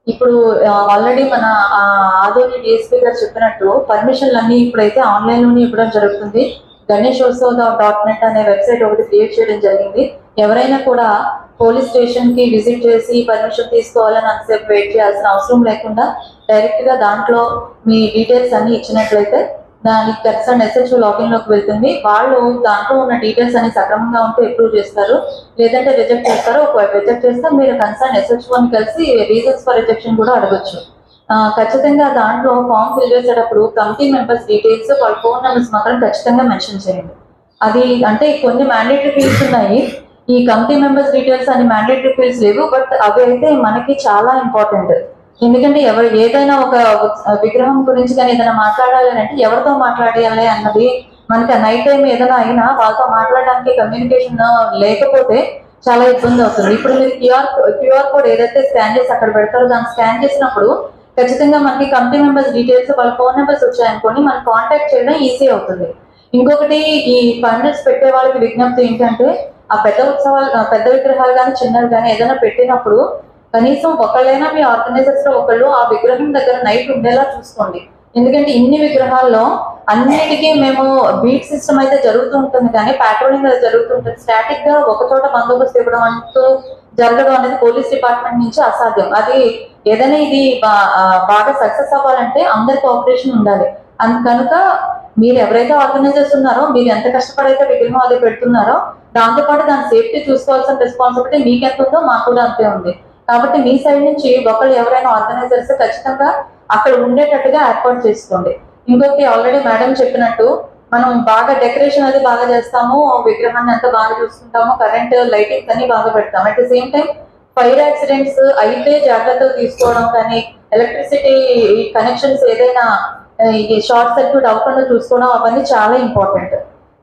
ఇప్పుడు ఆల్రెడీ మన ఆదోని డిఎస్పీ గారు చెప్పినట్టు పర్మిషన్లు అన్ని ఇప్పుడైతే ఆన్లైన్ లోనే ఇవ్వడం జరుగుతుంది. గణేషోత్సవ్.net అనే వెబ్సైట్ ఒకటి క్రియేట్ చేయడం జరిగింది. ఎవరైనా కూడా పోలీస్ స్టేషన్ కి విజిట్ చేసి పర్మిషన్ తీసుకోవాలని అంతసేపు వెయిట్ చేయాల్సిన అవసరం లేకుండా డైరెక్ట్ గా దాంట్లో మీ డీటెయిల్స్ అన్ని ఇచ్చినట్లయితే దానికి కన్సర్న్ ఎస్హెచ్ఓ లాగిన్ లోకి వెళ్తుంది. వాళ్ళు దాంట్లో ఉన్న డీటెయిల్స్ అన్ని సక్రమంగా ఉంటే అప్రూవ్ చేస్తారు, లేదంటే రిజెక్ట్ చేస్తారు. ఒకవేళ రిజెక్ట్ చేస్తే మీరు కన్సర్న్ ఎస్హెచ్ఓని కలిసి రీజన్స్ ఫర్ రిజెక్షన్ కూడా అడగచ్చు. ఖచ్చితంగా దాంట్లో ఫామ్ ఫిల్ చేసేటప్పుడు కమిటీ మెంబర్స్ డీటెయిల్స్, వాళ్ళ ఫోన్ నెంబర్స్ మాత్రం ఖచ్చితంగా మెన్షన్ చేయండి. అది అంటే కొన్ని మ్యాండేటరీ ఫీల్డ్స్ ఉన్నాయి, ఈ కమిటీ మెంబర్స్ డీటెయిల్స్ అని మ్యాండేటరీ ఫీల్డ్స్ లేవు, బట్ అవి అయితే మనకి చాలా ఇంపార్టెంట్. ఎందుకంటే ఏదైనా ఒక విగ్రహం గురించి కానీ ఏదైనా మాట్లాడాలి అంటే ఎవరితో మాట్లాడాలి అన్నది మనకి నైట్ టైం ఏదైనా అయినా వాళ్ళతో మాట్లాడడానికి కమ్యూనికేషన్ లేకపోతే చాలా ఇబ్బంది అవుతుంది. ఇప్పుడు మీరు క్యూఆర్ కోడ్ ఏదైతే స్కాన్ చేసి అక్కడ పెడతారో దాన్ని స్కాన్ చేసినప్పుడు ఖచ్చితంగా మనకి కమిటీ మెంబర్స్ డీటెయిల్స్, వాళ్ళ ఫోన్ నెంబర్స్ వచ్చాయనుకోండి, మనం కాంటాక్ట్ చేయడం ఈజీ అవుతుంది. ఇంకొకటి, ఈ పండిట్స్ పెట్టే వాళ్ళకి విజ్ఞప్తి ఏంటంటే ఆ పెద్ద విగ్రహాలు కానీ చిన్నవి కానీ ఏదైనా పెట్టినప్పుడు కనీసం ఒకళ్ళైనా మీ ఆర్గనైజర్స్ లో ఒకళ్ళు ఆ విగ్రహం దగ్గర నైట్ ఉండేలా చూసుకోండి. ఎందుకంటే ఇన్ని విగ్రహాల్లో అన్నిటికీ మేము బీట్ సిస్టమ్ అయితే జరుగుతూ ఉంటుంది, కానీ ప్యాట్రోలింగ్ అది జరుగుతుంటుంది. స్టాటిక్ గా ఒక చోట బందోబస్తు ఇవ్వడం అంటూ జరగడం అనేది పోలీస్ డిపార్ట్మెంట్ నుంచి అసాధ్యం. అది ఏదైనా ఇది బాగా సక్సెస్ అవ్వాలంటే అందరి కోఆపరేషన్ ఉండాలి. కనుక మీరు ఎవరైతే ఆర్గనైజర్స్ ఉన్నారో, మీరు ఎంత కష్టపడైతే విగ్రహం అది పెడుతున్నారో దాంతోపాటు దాని సేఫ్టీ చూసుకోవాల్సిన రెస్పాన్సిబిలిటీ మీకు ఎంత ఉందో మాకు కూడా అంతే ఉంది. కాబట్టి మీ సైడ్ నుంచి ఒకళ్ళు ఎవరైనా ఆర్గనైజర్స్ ఖచ్చితంగా అక్కడ ఉండేటట్టుగా ఏర్పాటు చేసుకోండి. ఇంకొకటి, ఆల్రెడీ మేడం చెప్పినట్టు మనం బాగా డెకరేషన్ అది బాగా చేస్తాము, విగ్రహాన్ని అంతా బాగా చూసుకుంటాము, కరెంట్ లైటింగ్స్ అన్ని బాగా పెడతాము. At the same time fire accidents అయితే జాగ్రత్తలు తీసుకోవడం కానీ, ఎలక్ట్రిసిటీ కనెక్షన్స్ ఏదైనా షార్ట్ సర్క్యూట్ అవ్వకుండా చూసుకోవడం అవన్నీ చాలా ఇంపార్టెంట్.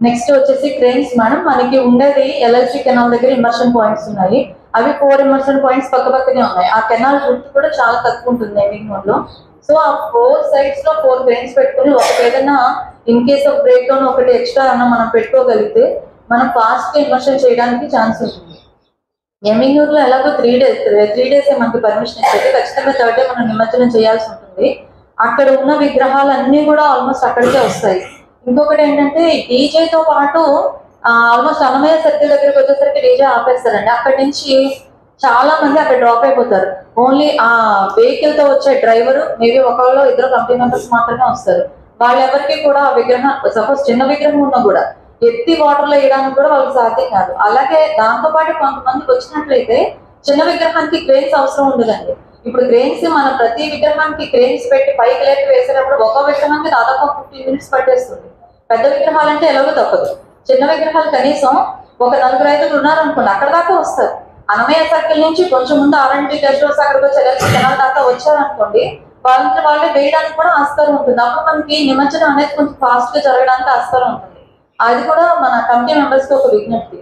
నెక్స్ట్ వచ్చేసి క్రెయిన్స్ మేడం, మనకి ఉండేది ఎల్ఎల్సి కెనాల్ దగ్గర ఇమర్షన్ పాయింట్స్ ఉన్నాయి. అవి 4 ఇమర్షన్ పాయింట్స్ పక్క పక్కనే ఉన్నాయి. ఆ కెనాల్ రుట్ కూడా చాలా తక్కువ ఉంటుంది నెవింగ్ లో. సో ఆ 4 సైడ్స్ లో 4 క్రెయిన్స్ పెట్టుకుని ఒకటి ఏదైనా in case of break down ఒకటి ఎక్స్ట్రా అన్న మనం పెట్టుకోగలిగితే మనం ఫాస్ట్ గా ఇమర్షన్ చేయడానికి ఛాన్స్ ఉంటుంది. ఎమ్మింగూర్ లో ఎలాగో 3 డేస్ మనకి పర్మిషన్ ఇస్తే ఖచ్చితంగా 3rd డే మనం నిమజ్జనం చేయాల్సి ఉంటుంది. అక్కడ ఉన్న విగ్రహాలన్నీ కూడా ఆల్మోస్ట్ అక్కడికే వస్తాయి. ఇంకొకటి ఏంటంటే డీజేతో పాటు ఆల్మోస్ట్ అన్నమయ్య సర్కిల్ దగ్గరికి వచ్చేసరికి డీజే ఆపేస్తారండి. అక్కడి నుంచి చాలా మంది అక్కడ డ్రాప్ అయిపోతారు. ఓన్లీ ఆ వెహికల్ తో వచ్చే డ్రైవరు, మేబీ ఒకళ్ళు ఇద్దరు కమిటీ మెంబర్స్ మాత్రమే వస్తారు. వాళ్ళెవరికి కూడా ఆ విగ్రహం, సపోజ్ చిన్న విగ్రహం ఉన్నా కూడా ఎత్తి వాటర్ లో వేయడానికి కూడా వాళ్ళకి సాధ్యం కాదు. అలాగే దాంతో పాటు కొంతమంది వచ్చినట్లయితే చిన్న విగ్రహానికి క్రెయిన్స్ అవసరం ఉండదండి. ఇప్పుడు క్రెయిన్స్ మన ప్రతి విగ్రహానికి క్రెయిన్స్ పెట్టి పైకి లేపి వేసేటప్పుడు ఒక విగ్రహానికి దాదాపు 15 మినిట్స్ పట్టేస్తుంది. పెద్ద విగ్రహాలంటే ఎలాగో తప్పదు. చిన్న విగ్రహాలు కనీసం ఒక 4-5 ఉన్నారనుకోండి, అక్కడ దాకా వస్తారు. అన్నమయ్య సర్కిల్ నుంచి కొంచెం ముందు R&D గెస్ట్ హౌస్ అక్కడికి వచ్చి ఎలక్ట్రిక్ కెనాల్ దాకా వచ్చారనుకోండి, వాళ్ళే వేయడానికి కూడా ఆస్కారం ఉంటుంది. అప్పుడు మనకి నిమజ్జనం అనేది కొంచెం ఫాస్ట్ గా జరగడానికి ఆస్కారం ఉంటుంది. అది కూడా మన కమిటీ మెంబర్స్ కి ఒక విజ్ఞప్తి.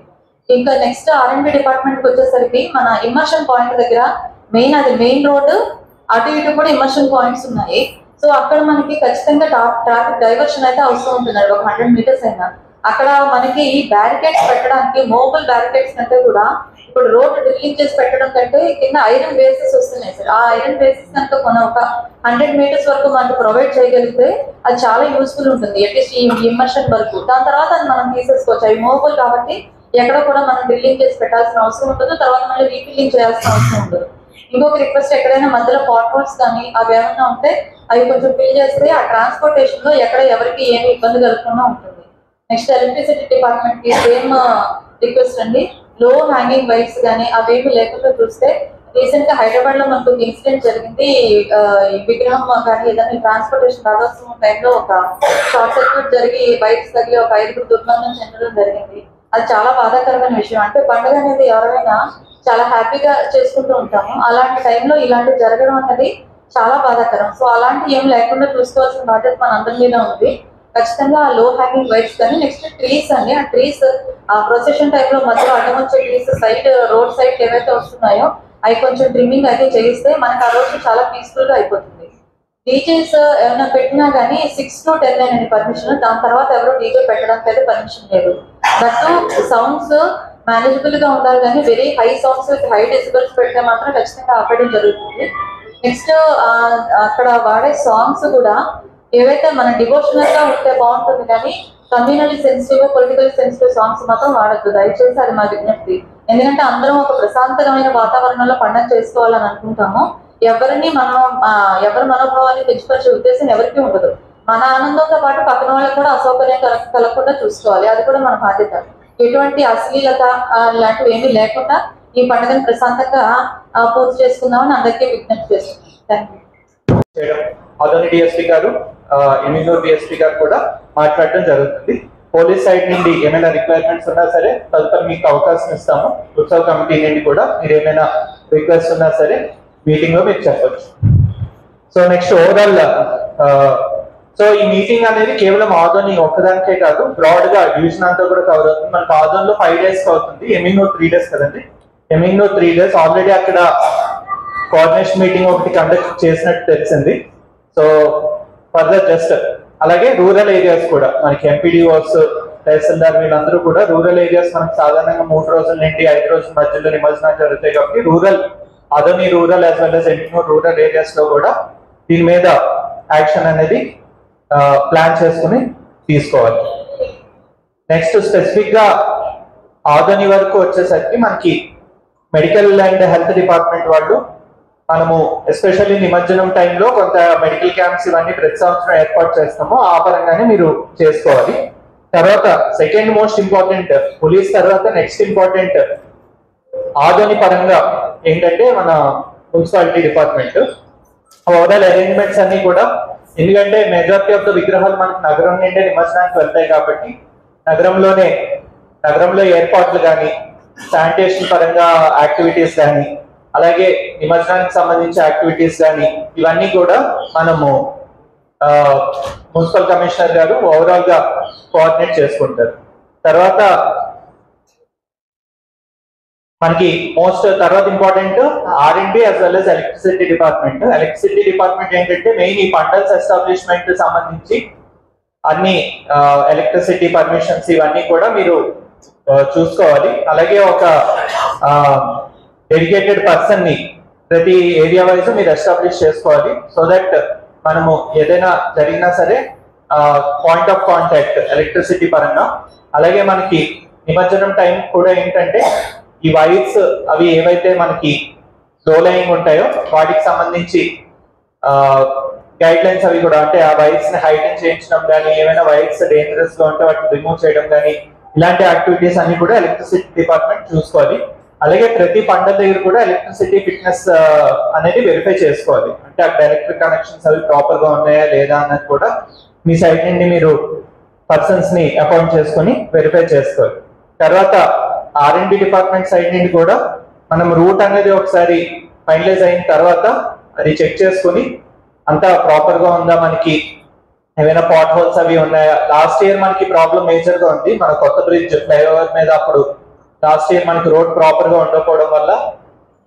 ఇంకా నెక్స్ట్ R&D డిపార్ట్మెంట్ కి వచ్చేసరికి మన ఇమర్షన్ పాయింట్ దగ్గర మెయిన్ రోడ్ అటు ఇటు కూడా ఇమర్షన్ పాయింట్స్ ఉన్నాయి. సో అక్కడ మనకి ఖచ్చితంగా ట్రాఫిక్ డైవర్షన్ అయితే అవసరం ఉంటుంది, ఒక 100 మీటర్స్ అయినా. అక్కడ మనకి బ్యారికేడ్స్ పెట్టడానికి, మోబైల్ బ్యారికేడ్స్ కంటే కూడా ఇప్పుడు రోడ్ డ్రిల్లింగ్ చేసి పెట్టడం కంటే కింద ఐరన్ బేసెస్ వస్తున్నాయి సార్. ఆ ఐరన్ బేసెస్ కనుక ఒక 100 మీటర్స్ వరకు మనకు ప్రొవైడ్ చేయగలిగితే అది చాలా యూస్ఫుల్ ఉంటుంది, అట్లీస్ట్ ఈ ఇమర్షన్ వరకు. దాని తర్వాత అది మనం తీసేసుకోవచ్చు. అవి మోబైల్ కాబట్టి ఎక్కడ కూడా మనం డ్రిల్లింగ్ చేసి పెట్టాల్సిన అవసరం ఉంటుంది, తర్వాత మళ్ళీ రీఫిల్లింగ్ చేయాల్సిన అవసరం ఉంటుంది. ఇంకొక రిక్వెస్ట్, ఎక్కడైనా మధ్యలో పాట్ హోల్స్ కానీ అవి ఏమైనా ఉంటే అవి కొంచెం ఫిల్ చేస్తే ఆ ట్రాన్స్పోర్టేషన్ లో ఎక్కడ ఎవరికి ఏమి ఇబ్బంది కలగకుండా ఉంటుంది. నెక్స్ట్ ఎలక్ట్రిసిటీ డిపార్ట్మెంట్ కి సేమ్ రిక్వెస్ట్ అండి, లో హ్యాంగింగ్ వైర్స్ కానీ అవేమి లేకుండా చూస్తే. రీసెంట్ గా హైదరాబాద్ లో మనకు ఇన్సిడెంట్ జరిగింది. విగ్రహం కానీ ఏదైనా ట్రాన్స్పోర్టేషన్ రావాల్సిన టైంలో ఒక షార్ట్ సర్క్యూట్ జరిగి వైర్స్ తగిలి ఒక 5 దుర్మరణం చెందడం జరిగింది. అది చాలా బాధాకరమైన విషయం. అంటే పండుగ అనేది ఎవరైనా చాలా హ్యాపీగా చేసుకుంటూ ఉంటాము, అలాంటి టైంలో ఇలాంటివి జరగడం అనేది చాలా బాధాకరం. సో అలాంటి ఏం లేకుండా చూసుకోవాల్సిన బాధ్యత మన అందరి మీద ఉంది. ఖచ్చితంగా లో హ్యాంగింగ్ వైర్స్ కానీ, నెక్స్ట్ ట్రీస్ అండి, ఆ ట్రీస్ ఆ ప్రొసెషన్ టైంలో మధ్యలో అడ్డం వచ్చే ట్రీస్ రోడ్ సైడ్ ఏవైతే వస్తున్నాయో అవి కొంచెం ట్రిమ్మింగ్ అయితే చేయిస్తే మనకు ఆ రోజు చాలా పీస్ఫుల్ గా అయిపోతుంది. డీజేస్ ఏమైనా పెట్టినా కానీ 6 to 10 అయిన పర్మిషన్, దాని తర్వాత ఎవరు డీజే పెట్టడానికి అయితే పర్మిషన్ లేదు. దట్టు సౌండ్స్ మేనేజబుల్ గా ఉండాలి, కానీ very high sounds with high decibels పెడితే మాత్రం ఖచ్చితంగా ఆపేయడం జరుగుతుంది. నెక్స్ట్ అక్కడ వాడే సాంగ్స్ కూడా ఏవైతే మన డివోషనల్ గా ఉంటే బాగుంటుంది, కానీ communal sensitive political sensitive songs మాత్రం వాడద్దు దయచేసి, అది మా విజ్ఞప్తి. ఎందుకంటే అందరం ఒక ప్రశాంతమైన వాతావరణంలో పండుగ చేసుకోవాలని అనుకుంటాము. ఎవరి మనోభావాన్ని పెంచుకొచ్చే ఉద్దేశం ఎవరికీ ఉండదు. మన ఆనందంతో పాటు పక్కన వాళ్ళకి కూడా అసౌకర్యం కలగకుండా చూసుకోవాలి, అది కూడా మన బాధ్యత. ఎటువంటి అశ్లీలత లాంటివి ఏమీ లేకుండా ఈ పండుగను ప్రశాంతంగా పూర్తి చేసుకుందామని అందరికీ విజ్ఞప్తి చేస్తున్నాం. అదోని డిఎస్పీ గారు, ఎమ్మిగనూరు డిఎస్పీ గారు కూడా మాట్లాడడం జరుగుతుంది. పోలీస్ సైడ్ నుండి ఏమైనా రిక్వైర్మెంట్స్ ఉన్నా సరే తదుపరి మీకు అవకాశం ఇస్తాము. ఉత్సవ కమిటీ నుండి కూడా మీరు ఏమైనా రిక్వెస్ట్ ఉన్నా సరే మీటింగ్ లో మీరు చెప్పచ్చు. సో నెక్స్ట్ ఓవరాల్ సో ఈ మీటింగ్ అనేది కేవలం ఆదోని ఒక్కదానికే కాదు, బ్రాడ్ గా డివిజన్ అంతా కూడా కవర్ అవుతుంది. మనకు ఆదోన్లో 5 days అవుతుంది, ఎమ్మిగనూరు 3 days కదండి. ఎమ్మిగనూరు 3 days ఆల్రెడీ అక్కడ కోఆర్డినేషన్ మీటింగ్ ఒకటి కండక్ట్ చేసినట్టు తెలిసింది. సో ఫర్దర్ జస్ట్ అలాగే రూరల్ ఏరియాస్ కూడా మనకి ఎంపీడీఓస్, తహసీల్దార్ వీళ్ళందరూ కూడా రూరల్ ఏరియాస్ మనకి సాధారణంగా 3 రోజుల నుండి 5 రోజుల మధ్యలో నిమజ్జనాలు జరుగుతాయి కాబట్టి Adoni rural as well as Yemmiganur rural areas లో కూడా దీని మీద యాక్షన్ అనేది ప్లాన్ చేసుకుని తీసుకోవాలి. నెక్స్ట్ స్పెసిఫిక్ గా ఆదోని వరకు వచ్చేసరికి మనకి మెడికల్ అండ్ హెల్త్ డిపార్ట్మెంట్ వాళ్ళు మనము ఎస్పెషల్లీ నిమజ్జనం టైంలో కొంత మెడికల్ క్యాంప్స్ ఇవన్నీ ప్రతి సంవత్సరం ఏర్పాటు చేస్తాము, ఆ పరంగానే మీరు చేసుకోవాలి. తర్వాత సెకండ్ మోస్ట్ ఇంపార్టెంట్ పోలీస్ తర్వాత నెక్స్ట్ ఇంపార్టెంట్ ఆదోని పరంగా ఏంటంటే మన మున్సిపాలిటీ డిపార్ట్మెంట్ ఓవరాల్ అరేంజ్మెంట్స్ అన్ని కూడా, ఎందుకంటే మెజారిటీ ఆఫ్ ద విగ్రహాలు మనకు నగరం నుండే నిమజ్జనానికి వెళ్తాయి కాబట్టి నగరంలో ఏర్పాట్లు కానీ శానిటేషన్ పరంగా యాక్టివిటీస్ కానీ అలాగే నిమజ్జనానికి సంబంధించిన యాక్టివిటీస్ కానీ ఇవన్నీ కూడా మనము మున్సిపల్ కమిషనర్ గారు ఓవరాల్ గా కోఆర్డినేట్ చేసుకుంటారు. తర్వాత మనకి తర్వాత important R&D as well as electricity department. Electricity department ఏంటంటే మెయిన్ ఈ పంటల్స్ ఎస్టాబ్లిష్మెంట్ సంబంధించి అన్ని ఎలక్ట్రిసిటీ పర్మిషన్స్ ఇవన్నీ కూడా మీరు చూసుకోవాలి. అలాగే ఒక డెడికేటెడ్ పర్సన్ ని ప్రతి ఏరియా వైజ్ మీరు ఎస్టాబ్లిష్ చేసుకోవాలి. సో దట్ మనము ఏదైనా జరిగినా సరే పాయింట్ ఆఫ్ కాంటాక్ట్ ఎలక్ట్రిసిటీ పరంగా. అలాగే మనకి నిమజ్జనం టైం కూడా ఏంటంటే ఈ వైర్స్ అవి ఏవైతే మనకి లో లైయింగ్ ఉంటాయో వాటికి సంబంధించి గైడ్ లైన్స్ అవి కూడా, అంటే ఆ వైర్స్ ని హైటెన్ చేయించడం కానీ, ఏమైనా వైర్స్ డేంజరస్ గా ఉంటే వాటిని రిమూవ్ చేయడం కానీ, ఇలాంటి యాక్టివిటీస్ అన్ని కూడా ఎలక్ట్రిసిటీ డిపార్ట్మెంట్ చూసుకోవాలి. అలాగే ప్రతి పండుగ దగ్గర కూడా ఎలక్ట్రిసిటీ ఫిట్నెస్ అనేది వెరిఫై చేసుకోవాలి, అంటే అక్కడ ఎలక్ట్రిక్ కనెక్షన్స్ అవి ప్రాపర్ గా ఉన్నాయా లేదా అన్నది కూడా మీ సైడ్ నుండి మీరు పర్సన్స్ ని అపాయింట్ చేసుకొని వెరిఫై చేసుకోవాలి. తర్వాత R&D డిపార్ట్మెంట్ సైడ్ నుండి కూడా మనం రూట్ అనేది ఒకసారి ఫైనలైజ్ అయిన తర్వాత అది చెక్ చేసుకుని అంతా ప్రాపర్ గా ఉందా, మనకి ఏమైనా పాట్ హోల్స్ అవి ఉన్నాయా. లాస్ట్ ఇయర్ మనకి ప్రాబ్లం మేజర్ గా ఉంది, మన కొత్త బ్రిడ్జ్ ఫ్లైఓవర్ మీద అప్పుడు లాస్ట్ ఇయర్ మనకి రోడ్ ప్రాపర్ గా ఉండకపోవడం వల్ల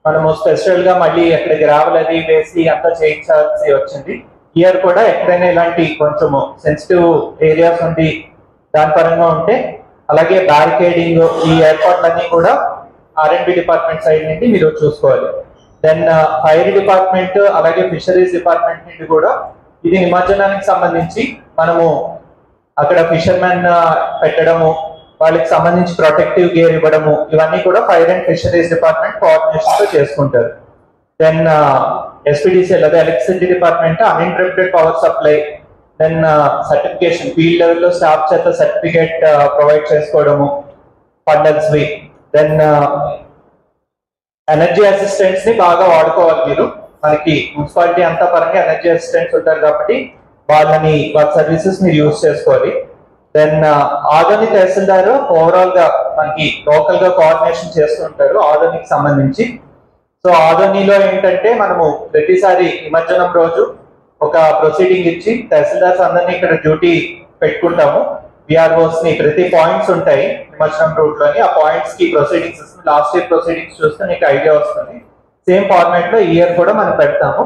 మనము స్పెషల్ గా మళ్ళీ ఎక్కడ గ్రావెల్ అది వేసి అంతా చేయించాల్సి వచ్చింది. ఇయర్ కూడా ఎక్కడైనా ఇలాంటి కొంచెము సెన్సిటివ్ ఏరియాస్ ఉండి దాని పరంగా ఉంటే, అలాగే బ్యారికేడింగ్ ఈ ఏర్పాట్లన్నీ కూడా R&D డిపార్ట్మెంట్ సైడ్ నుండి మీరు చూసుకోవాలి. దెన్ ఫైర్ డిపార్ట్మెంట్ అలాగే ఫిషరీస్ డిపార్ట్మెంట్ నుండి కూడా ఇది నిమజ్జనానికి సంబంధించి మనము అక్కడ ఫిషర్మెన్ పెట్టడము, వాళ్ళకి సంబంధించి ప్రొటెక్టివ్ గేర్ ఇవ్వడము, ఇవన్నీ కూడా fire and fisheries department coordination తో చేసుకుంటారు. దెన్ SPDCL అదే electricity department uninterrupted power supply, then certification field లెవెల్లో స్టాఫ్ చేత సర్టిఫికేట్ ప్రొవైడ్ చేసుకోవడము పండల్స్ వి. దెన్ ఎనర్జీ అసిస్టెంట్స్ ని బాగా వాడుకోవాలి మీరు, మనకి మున్సిపాలిటీ అంతా పరంగా ఎనర్జీ అసిస్టెంట్స్ ఉంటారు కాబట్టి వాళ్ళ సర్వీసెస్ మీరు యూజ్ చేసుకోవాలి. దెన్ ఆదోని తహసీల్దార్ ఓవరాల్ గా మనకి లోకల్ గా కోఆర్డినేషన్ చేస్తుంటారు ఆదోనికి సంబంధించి. సో ఆదోనిలో ఏంటంటే మనము ప్రతిసారి నిమజ్జనం రోజు ఒక ప్రొసీడింగ్ ఇచ్చి తహసీల్దార్స్ అందరినీ ఇక్కడ డ్యూటీ పెట్టుకుంటాము. విఆర్ఓస్ ని ప్రతి పాయింట్స్ ఉంటాయి నిమజ్జనం రూట్ లోని, ఆ పాయింట్స్ కి ప్రొసీడింగ్స్ వస్తుంది. లాస్ట్ ఇయర్ ప్రొసీడింగ్స్ చూస్తే నీకు ఐడియా వస్తుంది. సేమ్ ఫార్మాట్ లో ఈ ఇయర్ కూడా మనం పెడతాము.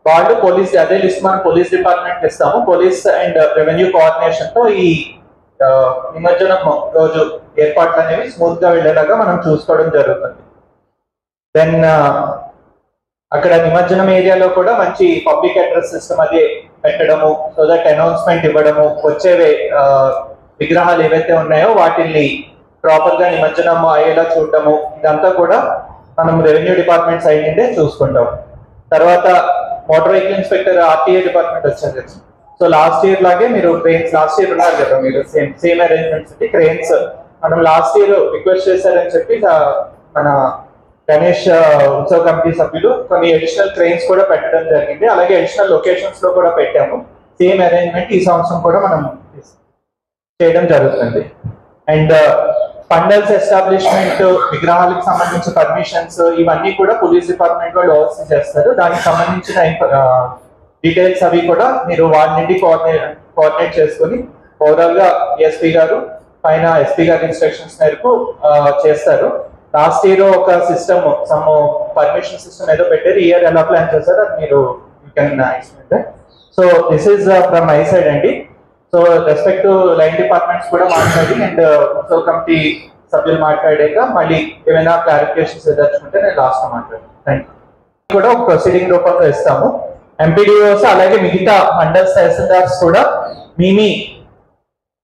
వాళ్ళు పోలీస్ అదే లిస్ట్ మనం పోలీస్ డిపార్ట్మెంట్ ఇస్తాము. పోలీస్ అండ్ రెవెన్యూ కోఆర్డినేషన్ తో ఈ నిమజ్జనం రోజు ఏర్పాట్లు అనేవి స్మూత్ గా వెళ్ళేలాగా మనం చూసుకోవడం జరుగుతుంది. దెన్ అక్కడ నిమజ్జనం ఏరియాలో కూడా మంచి పబ్లిక్ అడ్రస్ సిస్టమ్ అది పెట్టడము, సో దట్ అనౌన్స్మెంట్ ఇవ్వడము, వచ్చేవే విగ్రహాలు ఏవైతే ఉన్నాయో వాటిని ప్రాపర్ గా నిమజ్జనం అయ్యేలా చూడటము, ఇదంతా కూడా మనం రెవెన్యూ డిపార్ట్మెంట్ సైడ్ నుండే చూసుకుంటాం. తర్వాత motor vehicle inspector RTA department వచ్చారు. సో లాస్ట్ ఇయర్ లాగే మీరు క్రెయిన్స్, లాస్ట్ ఇయర్ ఉన్నారు కదా మీరు, సేమ్ అరేంజ్మెంట్స్ ఉంది. క్రెయిన్స్ మనం లాస్ట్ ఇయర్ రిక్వెస్ట్ చేశారని చెప్పి మన గణేష్ ఉత్సవ కమిటీ సభ్యులు కొన్ని అడిషనల్ క్రెయిన్స్ కూడా పెట్టడం జరిగింది. అలాగే అడిషనల్ లొకేషన్స్ లో కూడా పెట్టాము. సేమ్ అరేంజ్మెంట్ ఈ సంవత్సరం కూడా మనం చేయడం జరుగుతుంది. అండ్ పండల్స్ ఎస్టాబ్లిష్మెంట్, విగ్రహాలకు సంబంధించిన పర్మిషన్స్ ఇవన్నీ కూడా పోలీస్ డిపార్ట్మెంట్ వాళ్ళు ఓవర్సీ చేస్తారు. దానికి సంబంధించిన డీటెయిల్స్ అవి కూడా మీరు వారి నుండి కోఆర్డినేట్ చేసుకుని ఓవరాల్ గా ఎస్పీ గారు పైన ఎస్పీ గారి ఇన్స్ట్రక్షన్స్ మేరకు చేస్తారు. లాస్ట్ ఇయర్ ఒక సిస్టమ్ సమ్ పర్మిషన్ సిస్టమ్ ఏదో పెట్టారు, ఇయర్ ఎలా ప్లాన్ చేశారు అది మీరు you can explain. So this is from my side అండి. So respect to line departments కూడా మాట్లాడి అండ్ ఉత్సవ కమిటీ సభ్యులు మాట్లాడాక మళ్ళీ ఏమైనా క్లారిఫికేషన్స్ ఏదలుచుకుంటే నేను లాస్ట్ లో మాట్లాడతాను. Thank you. కూడా ఒక ప్రొసీడింగ్ రూపంలో ఇస్తాము. ఎంపీడీఓస్ అలాగే మిగతా మండల్స్ తహసీల్దార్స్ కూడా మీ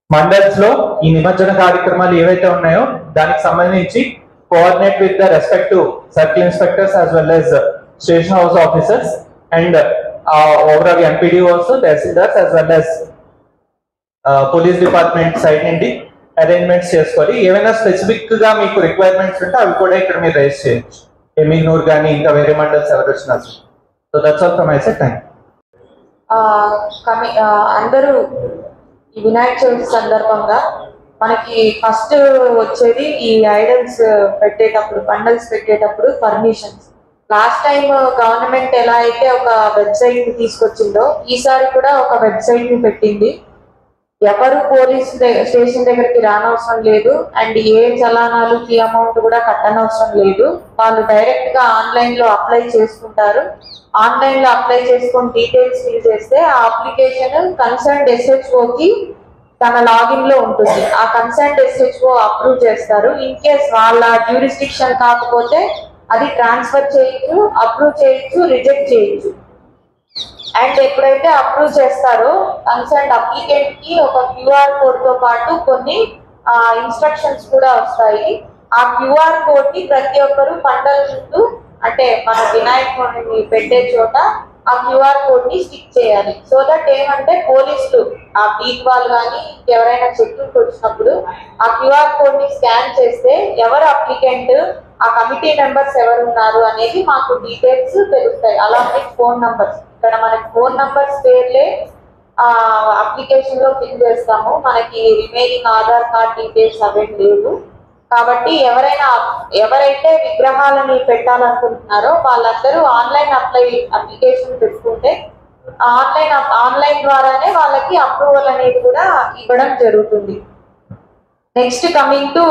మండల్స్ లో ఈ నిమజ్జన కార్యక్రమాలు ఏవైతే ఉన్నాయో దానికి సంబంధించి coordinate with the respective circle inspectors as well as station house officers and overall MPDOs, tahsildars as well as police department side నుండి అరేంజ్మెంట్స్ చేసుకోవాలి. ఏమైనా స్పెసిఫిక్ గా మీకు రిక్వైర్మెంట్స్ ఉంటే అవి కూడా ఇక్కడ మీరు రైజ్ చేయొచ్చు. ఎమిగ్నూర్ కానీ ఇంకా వేరే మండల్స్ ఎవరు వచ్చినా. So that's all from my side. Thank you. అందరూ ఈ వినాయక చవితి సందర్భంగా మనకి ఫస్ట్ వచ్చేది ఈ ఐడల్స్ పెట్టేటప్పుడు, పండల్స్ పెట్టేటప్పుడు పర్మిషన్స్. లాస్ట్ టైం గవర్నమెంట్ ఎలా అయితే ఒక వెబ్సైట్ ని తీసుకొచ్చిందో ఈసారి కూడా ఒక వెబ్సైట్ ని పెట్టింది. ఎవరు పోలీస్ స్టేషన్ దగ్గరికి రానవసరం లేదు అండ్ ఏ చలానాలు ఫీ అమౌంట్ కూడా కట్టనవసరం లేదు. వాళ్ళు డైరెక్ట్ గా ఆన్లైన్ లో అప్లై చేసుకుంటారు. ఆన్లైన్ లో అప్లై చేసుకుని డీటెయిల్స్ ఫిల్ చేస్తే ఆ అప్లికేషన్ కన్సర్న్ SHOకి తన లాగిన్ లో ఉంటుంది. ఆ కన్సర్న్ SHO అప్రూవ్ చేస్తారు. ఇన్ కేస్ వాళ్ళ జ్యూరిస్డిక్షన్ కాకపోతే అది ట్రాన్స్ఫర్ చేయొచ్చు, అప్రూవ్ చేయొచ్చు, రిజెక్ట్ చేయొచ్చు. అండ్ ఎప్పుడైతే అప్రూవ్ చేస్తారో కన్సర్న్ అప్లికెంట్ కి ఒక QR కోడ్ తో పాటు కొన్ని ఇన్స్ట్రక్షన్స్ కూడా వస్తాయి. ఆ QR కోడ్ ని ప్రతి ఒక్కరు పండల చుట్టూ, అంటే మన వినాయకుడిని పెట్టే చోట ఆ QR కోడ్ ని స్టిక్ చేయాలి. సో దట్ ఏమంటే పోలీసులు ఆ బీట్ వాళ్ళు కానీ ఎవరైనా చెక్కింగ్కి వచ్చినప్పుడు ఆ QR కోడ్ ని స్కాన్ చేస్తే ఎవరు అప్లికెంట్, ఆ కమిటీ మెంబర్స్ ఎవరు ఉన్నారు అనేది మాకు డీటెయిల్స్ తెలుస్తాయి. అలాగే ఫోన్ నంబర్స్, ఇక్కడ మనకి ఫోన్ నంబర్స్ పేర్లే అప్లికేషన్ లో ఫిల్ చేస్తాము. మనకి రిమైనింగ్ ఆధార్ కార్డ్ డీటెయిల్స్ అవేం లేవు. కాబట్టి ఎవరైతే విగ్రహాలని పెట్టాలనుకుంటున్నారో వాళ్ళందరూ ఆన్లైన్ అప్లికేషన్ పెట్టుకుంటే ఆన్లైన్ ద్వారానే వాళ్ళకి అప్రూవల్ అనేది కూడా ఇవ్వడం జరుగుతుంది. నెక్స్ట్ కమింగ్ టు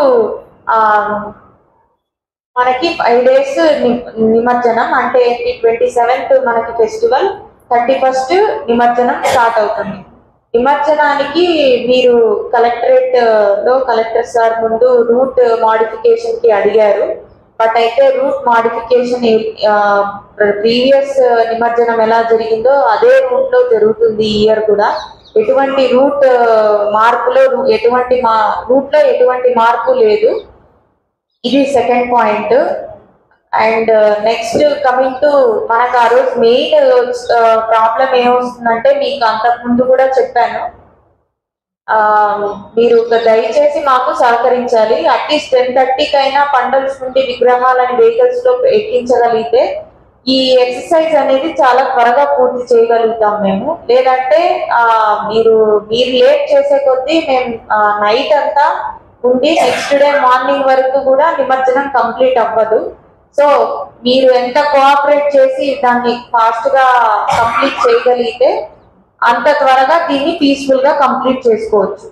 మనకి 5 days నిమజ్జనం, అంటే 27th మనకి ఫెస్టివల్, 31st నిమజ్జనం స్టార్ట్ అవుతుంది. నిమజ్జనానికి మీరు కలెక్టరేట్ లో కలెక్టర్ సార్ ముందు రూట్ మోడిఫికేషన్ కి అడిగారు. బట్ అయితే రూట్ మోడిఫికేషన్ ప్రీవియస్ నిమజ్జనం ఎలా జరిగిందో అదే రూట్ లో జరుగుతుంది ఈ ఇయర్ కూడా. ఎటువంటి రూట్ మార్పులో రూట్ లో ఎటువంటి మార్పు లేదు. ఇది second point. And next coming to మనకు ఆ రోజు మెయిన్ ప్రాబ్లం ఏమొస్తుందంటే, మీకు అంతకు ముందు కూడా చెప్పాను, మీరు దయచేసి మాకు సహకరించాలి. అట్లీస్ట్ 10:30 కైనా పండల్స్ నుండి విగ్రహాలని వెహికల్స్ లో ఎక్కించగలిగితే ఈ ఎక్సర్సైజ్ అనేది చాలా త్వరగా పూర్తి చేయగలుగుతాం మేము. లేదంటే మీరు లేట్ చేసే కొద్దీ మేము నైట్ అంతా ఉండి నెక్స్ట్ డే మార్నింగ్ వరకు కూడా నిమజ్జనం కంప్లీట్ అవ్వదు. సో మీరు ఎంత కోఆపరేట్ చేసి దాన్ని ఫాస్ట్ గా కంప్లీట్ చేయగలిగితే అంత త్వరగా దీన్ని పీస్ఫుల్ గా కంప్లీట్ చేసుకోవచ్చు.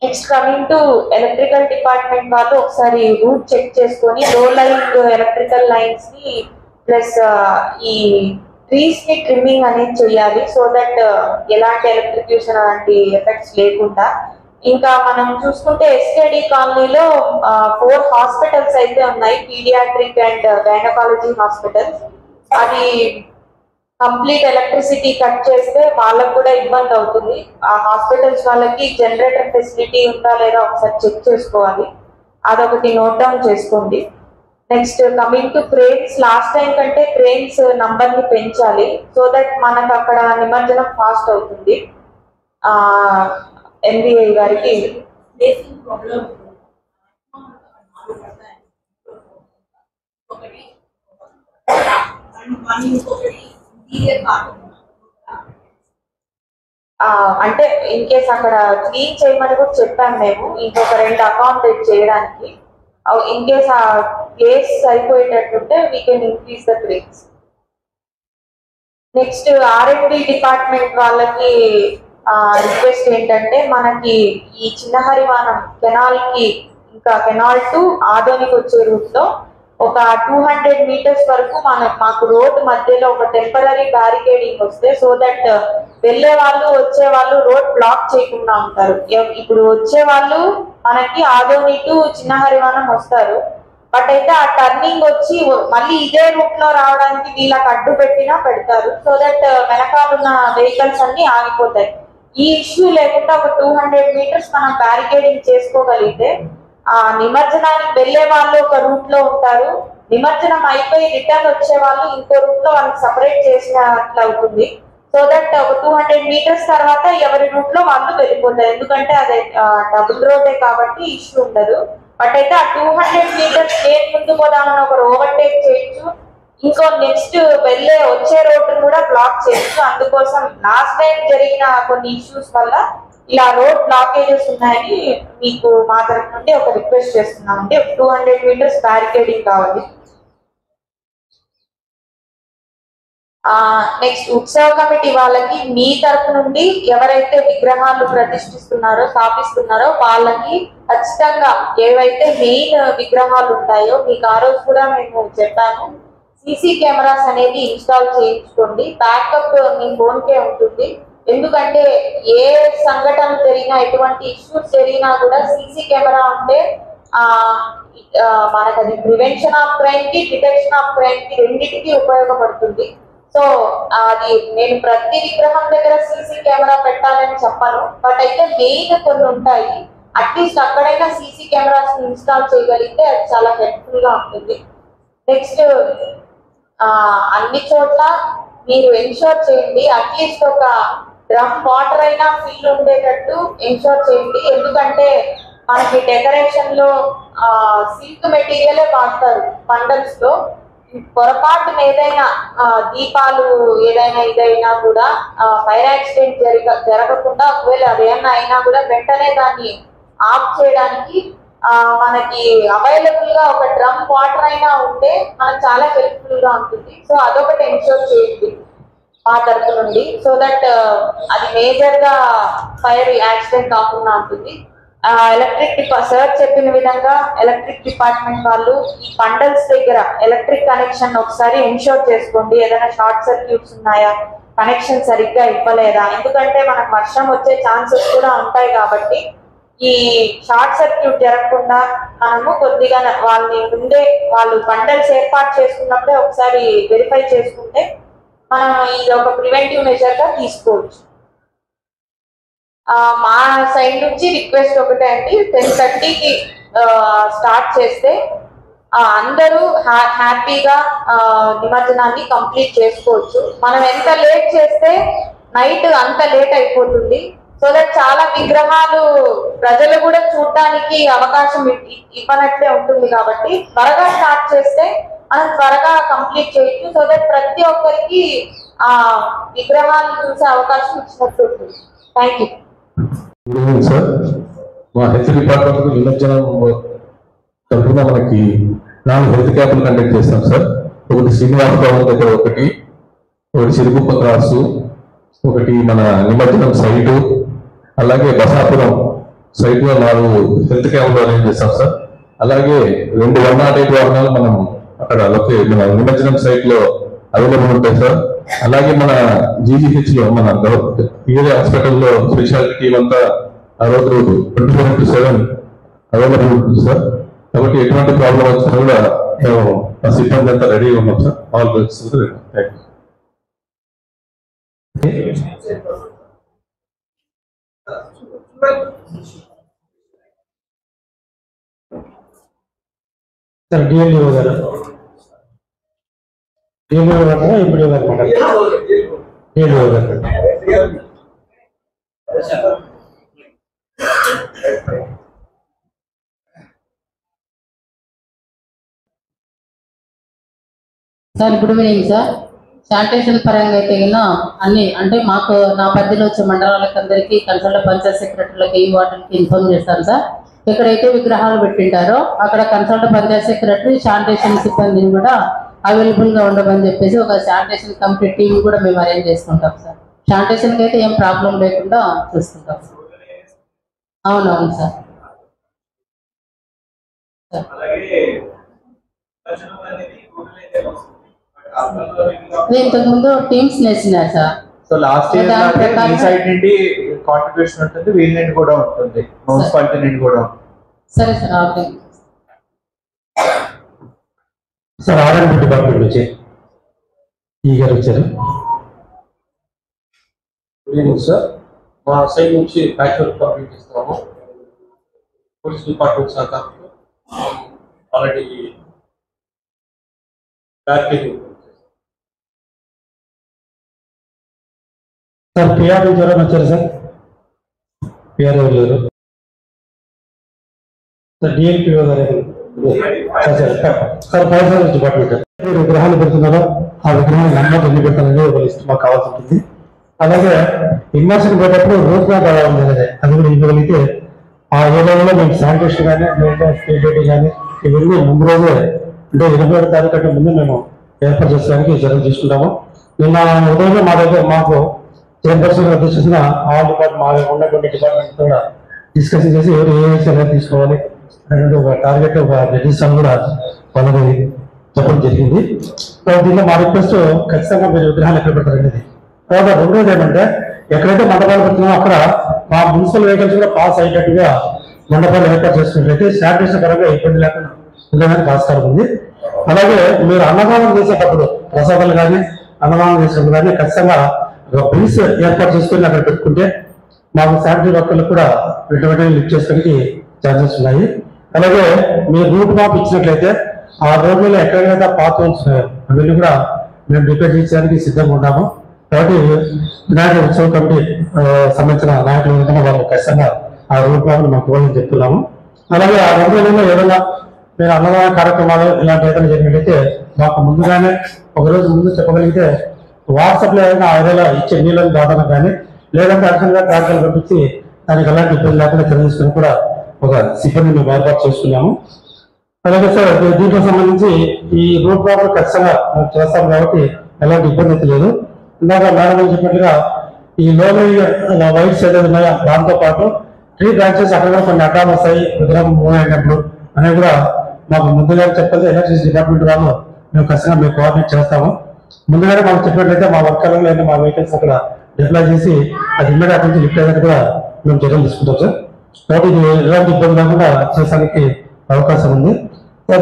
Next coming to electrical department వాళ్ళు ఒకసారి రూట్ చెక్ చేసుకొని లో లైన్ ఎలక్ట్రికల్ లైన్స్ ని ప్లస్ ఈ ట్రీస్ ని ట్రిమ్మింగ్ అనేది చేయాలి. సో దట్ ఎలాంటి ఎలక్ట్రిక్యూషన్ అలాంటి ఎఫెక్ట్స్ లేకుండా. ఇంకా మనం చూసుకుంటే SKD కాలనీలో 4 హాస్పిటల్స్ అయితే ఉన్నాయి, పీడియాట్రిక్ అండ్ గైనకాలజీ హాస్పిటల్స్. అది కంప్లీట్ ఎలక్ట్రిసిటీ కట్ చేస్తే వాళ్ళకు కూడా ఇబ్బంది అవుతుంది. ఆ హాస్పిటల్స్ వాళ్ళకి జనరేటర్ ఫెసిలిటీ ఉందా లేదా ఒకసారి చెక్ చేసుకోవాలి. అదొకటి నోట్ డౌన్ చేసుకోండి. Next coming to cranes, last time కంటే క్రెయిన్స్ నంబర్ ని పెంచాలి సో దట్ మనకు అక్కడ నిమజ్జనం ఫాస్ట్ అవుతుంది. ఎంబీఐ గారికి అంటే ఇన్ కేస్ అక్కడ క్లీన్ చేయమని కూడా చెప్పాము మేము, ఇంకొక 2 అకామిడేట్ చేయడానికి. ఇన్ కేస్ ఆ ప్లేస్ అయిపోయేటట్టుంటే we can increase the cranes. Next R&D department వాళ్ళకి రిక్వెస్ట్ ఏంటంటే, మనకి ఈ చిన్న హరివానం కెనాల్ కి ఇంకా కెనాల్ టు ఆదోనికి వచ్చే రూట్ లో ఒక 200 మీటర్స్ వరకు మాకు రోడ్ మధ్యలో ఒక టెంపరీ బ్యారికేడింగ్ వస్తే సో దట్ వెళ్ళే వాళ్ళు వచ్చే వాళ్ళు రోడ్ బ్లాక్ చేయకుండా ఉంటారు. ఇప్పుడు వచ్చే వాళ్ళు మనకి ఆదోని టు చిన్న హరివానం వస్తారు, బట్ అయితే ఆ టర్నింగ్ వచ్చి మళ్ళీ ఇదే రూట్ లో రావడానికి వీళ్ళకి అడ్డు పెట్టినా పెడతారు సో దట్ వెనకాలన్న వెహికల్స్ అన్ని ఆగిపోతాయి. ఈ ఇష్యూ లేకుండా ఒక 200 మీటర్స్ మనం బ్యారికేడింగ్ చేసుకోగలిగితే ఆ నిమజ్జనానికి వెళ్లే వాళ్ళు ఒక రూట్ లో ఉంటారు, నిమజ్జనం అయిపోయి రిటర్న్ వచ్చే వాళ్ళు ఇంకో రూట్ లో వాళ్ళకి సపరేట్ చేసినట్లు అవుతుంది. సో దట్ ఒక 200 మీటర్స్ తర్వాత ఎవరి రూట్ లో వాళ్ళు వెళ్ళిపోతారు, ఎందుకంటే అదే డబుల్ రోడే కాబట్టి ఇష్యూ ఉండదు. బట్ అయితే ఆ 200 మీటర్స్ నేను ముందు పోదామని ఒకరు ఓవర్టేక్ చేయొచ్చు, ఇంకో నెక్స్ట్ వచ్చే రోడ్డు కూడా బ్లాక్ చేయొచ్చు. అందుకోసం లాస్ట్ టైం జరిగిన కొన్ని ఇష్యూస్ వల్ల ఇలా రోడ్ బ్లాకేజెస్ ఉన్నాయని మీకు మా తరఫు నుండి ఒక రిక్వెస్ట్ చేస్తున్నాం. అంటే 200 మీటర్స్ బ్యారికేడింగ్ కావాలి. నెక్స్ట్ ఉత్సవ కమిటీ వాళ్ళకి మీ తరఫు నుండి ఎవరైతే విగ్రహాలు ప్రతిష్ఠిస్తున్నారో స్థాపిస్తున్నారో వాళ్ళకి ఖచ్చితంగా ఏవైతే మెయిన్ విగ్రహాలు ఉంటాయో మీకు ఆ రోజు కూడా మేము చెప్పాము, సీసీ కెమెరాస్ అనేది ఇన్స్టాల్ చేయించుకోండి. బ్యాకప్ మీ ఫోన్కే ఉంటుంది, ఎందుకంటే ఏ సంఘటన జరిగినా ఎటువంటి ఇష్యూస్ జరిగినా కూడా సీసీ కెమెరా ఉంటే మనకు అది ప్రివెన్షన్ ఆఫ్ క్రైమ్ కి డిటెక్షన్ ఆఫ్ క్రైమ్ కి రెండింటికి ఉపయోగపడుతుంది. సో అది నేను ప్రతి విగ్రహం దగ్గర సీసీ కెమెరా పెట్టాలని చెప్పను, బట్ అయితే మెయిన్ కొన్ని ఉంటాయి, అట్లీస్ట్ అక్కడైనా సీసీ కెమెరాస్ ఇన్స్టాల్ చేయగలిగితే అది చాలా హెల్ప్ఫుల్ గా ఉంటుంది. నెక్స్ట్ అన్ని చోట్ల మీరు ఎన్షూర్ చేయండి, అట్లీస్ట్ ఒక డ్రమ్ వాటర్ అయినా ఫిల్ ఉండేటట్టు ఎన్షూర్ చేయండి. ఎందుకంటే మనకి డెకరేషన్ లో సిల్క్ మెటీరియలే వాడతారు పండల్స్ లో, పొరపాటున ఏదైనా దీపాలు ఇదైనా కూడా ఫైర్ యాక్సిడెంట్ జరగకుండా ఒకవేళ అదేమన్నా అయినా కూడా వెంటనే దాన్ని ఆఫ్ చేయడానికి మనకి అవైలబుల్ గా ఒక డ్రమ్ వాటర్ అయినా ఉంటే మనకు చాలా హెల్ప్ఫుల్ గా ఉంటుంది. సో అదొకటి ఎన్షూర్ చేయండి మా తరఫు నుండి, సో దట్ అది మేజర్ గా ఫైర్ యాక్సిడెంట్ కాకుండా ఉంటుంది. సార్ చెప్పిన విధంగా ఎలక్ట్రిక్ డిపార్ట్మెంట్ వాళ్ళు ఈ పండల్స్ దగ్గర ఎలక్ట్రిక్ కనెక్షన్ ఒకసారి ఎన్షూర్ చేసుకోండి, ఏదైనా షార్ట్ సర్క్యూట్స్ ఉన్నాయా, కనెక్షన్ సరిగ్గా ఇవ్వలేదా, ఎందుకంటే మనకు వర్షం వచ్చే ఛాన్సెస్ కూడా ఉంటాయి కాబట్టి ఈ షార్ట్ సర్క్యూట్ జరగకుండా మనము కొద్దిగా వాళ్ళని ముందే వాళ్ళు పండల్స్ ఏర్పాటు చేసుకున్నప్పుడే ఒకసారి వెరిఫై చేసుకుంటే మనం ఇది ఒక ప్రివెంటివ్ మెజర్ గా తీసుకోవచ్చు. మా సైడ్ నుంచి రిక్వెస్ట్ ఒకటే అండి, 10:30కి స్టార్ట్ చేస్తే అందరూ హ్యాపీగా నిమజ్జనాన్ని కంప్లీట్ చేసుకోవచ్చు. మనం ఎంత లేట్ చేస్తే నైట్ అంత లేట్ అయిపోతుంది. సో దట్ చాలా విగ్రహాలు ప్రజలు కూడా చూడడానికి అవకాశం ఇవ్వనట్లే ఉంటుంది కాబట్టి త్వరగా స్టార్ట్ చేస్తే మనం త్వరగా కంప్లీట్ చేయొచ్చు. సో దట్ ప్రతి ఒక్కరికి విగ్రహాలను చూసే అవకాశం ఇచ్చినట్టు ఉంటుంది. Thank you. Good evening sir. మా హెల్త్ డిపార్ట్మెంట్ నిమజ్జనం తరఫున మనకి 4 హెల్త్ క్యాంపులు కండక్ట్ చేస్తాం సార్. ఒకటి శ్రీనివాస భవన్ దగ్గర, ఒకటి సిరుగుప్ప క్రాసు, ఒకటి మన నిమజ్జనం సైటు, అలాగే బసాపురం సైట్ లో 4 హెల్త్ క్యాంపులు అరేంజ్ చేస్తాం సార్. అలాగే 2 108 వాహనాలు మనం అక్కడ మన నిమజ్జనం సైట్ లో అవైలబుల్ ఉంటాయి సార్. అలాగే మన జీజీహెచ్ లో మన ఏరియా హాస్పిటల్లో స్పెషాలిటీ అంతా ఆ రోజు 24/7 అవైలబుల్ ఉంటుంది సార్. కాబట్టి ఎటువంటి ప్రాబ్లం వచ్చినా కూడా మేము ఆ సిబ్బంది అంతా రెడీగా ఉన్నాం sir. All thank you. Sir DLO గారు ఇప్పుడు డిఎల్ఓ గారు sir good evening sir. Sanitation పరంగా అయితే అన్ని అంటే మాకు నా పరిధిలో వచ్చే మండలాలకు అందరికీ కన్సల్ట్ పంచాయత్ సెక్రటరీలకి ఈ వాటికి ఇన్ఫార్మ్ చేస్తాను సార్. ఎక్కడైతే విగ్రహాలు పెట్టింటారో అక్కడ కన్సల్ట్ పంచాయత్ సెక్రటరీ శానిటేషన్ సిబ్బందిని కూడా అవైలబుల్గా ఉండమని చెప్పేసి ఒక శానిటేషన్ కమిటీ టీం కూడా మేము అరేంజ్ చేసుకుంటాం సార్. శానిటేషన్కి అయితే ఏం ప్రాబ్లం లేకుండా చూసుకుంటాం సార్. అవునవును సార్. ఇంతకుముందు టీమ్స్ నేసినారు సార్. సో లాస్ట్ ఇయర్ ఈ సైడ్ నుండి కాంట్రిబ్యూషన్ ఉంటుంది, వీళ్ళ నుండి కూడా ఉంటుంది, మున్సిపాలిటీ నుండి కూడా ఉంటుంది. సరే sir. Okay sir. R and D department నుంచి ఈ గారు వచ్చారు. Good evening sir. మా సైడ్ నుంచి ప్యాచ్ వర్క్ కంప్లీట్ ఇస్తాము. పోలీస్ డిపార్ట్మెంట్ సహకారంతో ఆల్రెడీ బ్యారికేడింగ్. సార్ పిఆర్ నుంచి ఎవరైనా వచ్చారు సార్? పిఆర్ ఎవరు లేరు సార్. డిఎల్పిఓ గారు సార్. ఫైనాన్స్ డిపార్ట్మెంట్ మీరు విగ్రహాలు పెడుతున్నారో ఆ విగ్రహాలు నెంబర్ ఎన్ని పెడతారని ఒక లిస్ట్ మాకు కావాల్సి ఉంటుంది. అలాగే ఇమ్మర్షన్ పోయేటప్పుడు రూట్ మ్యాప్ అలా ఉంది కదా, అది కూడా ఇవ్వగలిగితే ఆ ఏరియాలో మేము శానిటేషన్ కానీ స్టేట్ కానీ ఇవన్నీ ముందు రోజే అంటే 27వ తారీఖు కంటే ముందు మేము ఏర్పాటు చేసుకోవడానికి చర్యలు తీసుకుంటాము. నిన్న ఉదయం మా దగ్గర మాకు చైర్పర్సన్ అధ్యక్షతన ఆల్ డిపార్ట్మెంట్ మా ఉన్నటువంటి డిపార్ట్మెంట్ కూడా డిస్కషన్ చేసి ఎవరు ఏ చర్యలు తీసుకోవాలి అనేటువంటి ఒక టార్గెట్ ఒక రిజిస్టర్ కూడా వాళ్ళకి చెప్పడం జరిగింది. దీంట్లో మా రిక్వెస్ట్ ఖచ్చితంగా మీరు విగ్రహాలు ఎక్కడ పెడతారనేది. తర్వాత రెండోది ఏంటంటే ఎక్కడైతే మండపాలు పెడుతున్నామో అక్కడ మా మున్సిపల్ వెహికల్స్ కూడా పాస్ అయ్యేటట్టుగా మండపాలు ఏర్పాటు చేసుకున్నట్లయితే శానిటేషన్ పరంగా ఇబ్బంది లేకుండా ఉండడానికి ఆస్కారం ఉంది. అలాగే మీరు అన్నదానం చేసేటప్పుడు ప్రసాదాలు కానీ అన్నదానం చేసేటప్పుడు కానీ ఖచ్చితంగా బిల్స్ ఏర్పాటు చేసుకుని అక్కడ పెట్టుకుంటే మాకు శానిటరీ వర్కర్లు కూడా వెంటనే లిఫ్ట్ చేసుకోవడానికి ఛాన్సెస్ ఉన్నాయి. అలాగే మీరు రూట్ మ్యాప్ ఇచ్చినట్లయితే ఆ రోడ్లలో ఎక్కడైనా పాత ఉంటున్నాయో అవన్నీ కూడా మేము రిపేర్ చేయడానికి సిద్ధంగా ఉన్నాము. కాబట్టి వినాయక ఉత్సవ కమిటీ సంబంధించిన నాయకులు ఏంటంటే వాళ్ళు ఖచ్చితంగా ఆ రూట్ మ్యాప్ మాకు ఇవ్వాలని చెప్తున్నాము. అలాగే ఆ 2 నెలల్లో ఏదైనా మీరు అన్నదాన కార్యక్రమాలు ఇలాంటి ఏదైనా జరిగినట్లయితే మాకు ముందుగానే ఒక రోజు ముందు చెప్పగలిగితే వాట్సాప్లో ఏదైనా ఆ ఏరియాలో ఇచ్చే నీళ్ళని దాటడం కానీ లేదంటే అర్జెంట్గా కార్యక్రమాలు పంపించి దానికి ఎలాంటి ఇబ్బంది లేకుండా చర్య తీసుకుని కూడా ఒక సిబ్బంది మేము ఏర్పాటు చేసుకున్నాము. అలాగే సార్ దీంట్లో సంబంధించి ఈ రూట్ మ్యాప్ ఖచ్చితంగా మేము చేస్తాం కాబట్టి ఎలాంటి ఇబ్బంది అయితే లేదు. ఇందాక మేడం చెప్పినట్టుగా ఈ లోపల వైట్ సైడ్ ఉన్నాయో దాంతో పాటు 3 బ్రాంచెస్ అక్కడ కూడా కొన్ని అడ్డాలు వస్తాయి విగ్రహం మూవ్ అయినప్పుడు అనేవి కూడా మాకు ముందుగా చెప్పాలి. ఎలక్ట్రిసిటీ డిపార్ట్మెంట్ వాళ్ళు మేము ఖచ్చితంగా మేము కోఆర్డినేట్ చేస్తాము. ముందుగానే మాకు చెప్పినట్లయితే మా వర్కర్లు లేదా మా వెహికల్స్ అక్కడ డిప్లాయ్ చేసి అది ఇమ్మీడియట్ నుంచి లిఫ్ట్ అయ్యేది కూడా మేము చర్యలు తీసుకుంటాం సార్. కాబట్టి ఇది ఎలాంటి ఇబ్బంది లేకుండా చేసానికి అవకాశం ఉంది.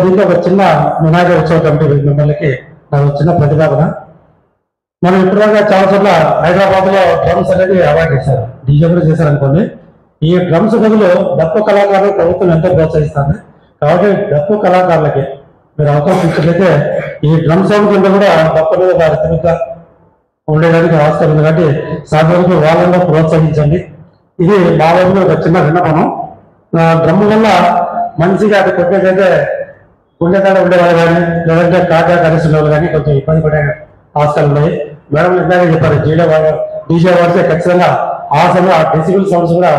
దీంట్లో ఒక చిన్న వినాయక ఉత్సవ కమిటీ మెంబర్లకి నాకు చిన్న ప్రతిపాదన. మనం ఇప్పటిదాకా చాలా చోట్ల హైదరాబాద్ లో డ్రమ్స్ అనేది అవాయిడ్ చేశారు, డీజే కూడా చేశారనుకోండి. ఈ డ్రమ్స్ బదులు డప్పు కళాకారులు ప్రభుత్వం ఎంతో ప్రోత్సహిస్తుంది. కాబట్టి డప్పు కళాకారులకి మీరు అవకాశం ఇచ్చినట్లయితే ఈ డ్రమ్ సౌండ్ కింద కూడా డప్పు మీద వారి తిరుగుతా ఉండేదానికి ఆస్కారం ఉంది. కాబట్టి సాధారణ వాళ్ళలో ప్రోత్సహించండి. ఇది మా వైపు ఒక చిన్న విన్నపనం. డ్రమ్ వల్ల మంచిగా అది కొట్టేదైతే గుండెతాడ ఉండేవాళ్ళు కానీ లేదంటే కాకా కలిసి వాళ్ళు కానీ కొంచెం ఇబ్బంది పడే ఆస్కారం ఉన్నాయి. మేడం ఇందాక చెప్పారు డీజే వాడితే ఖచ్చితంగా ఆ సమయంలో ఆ డెసిబుల్ సౌండ్స్ కూడా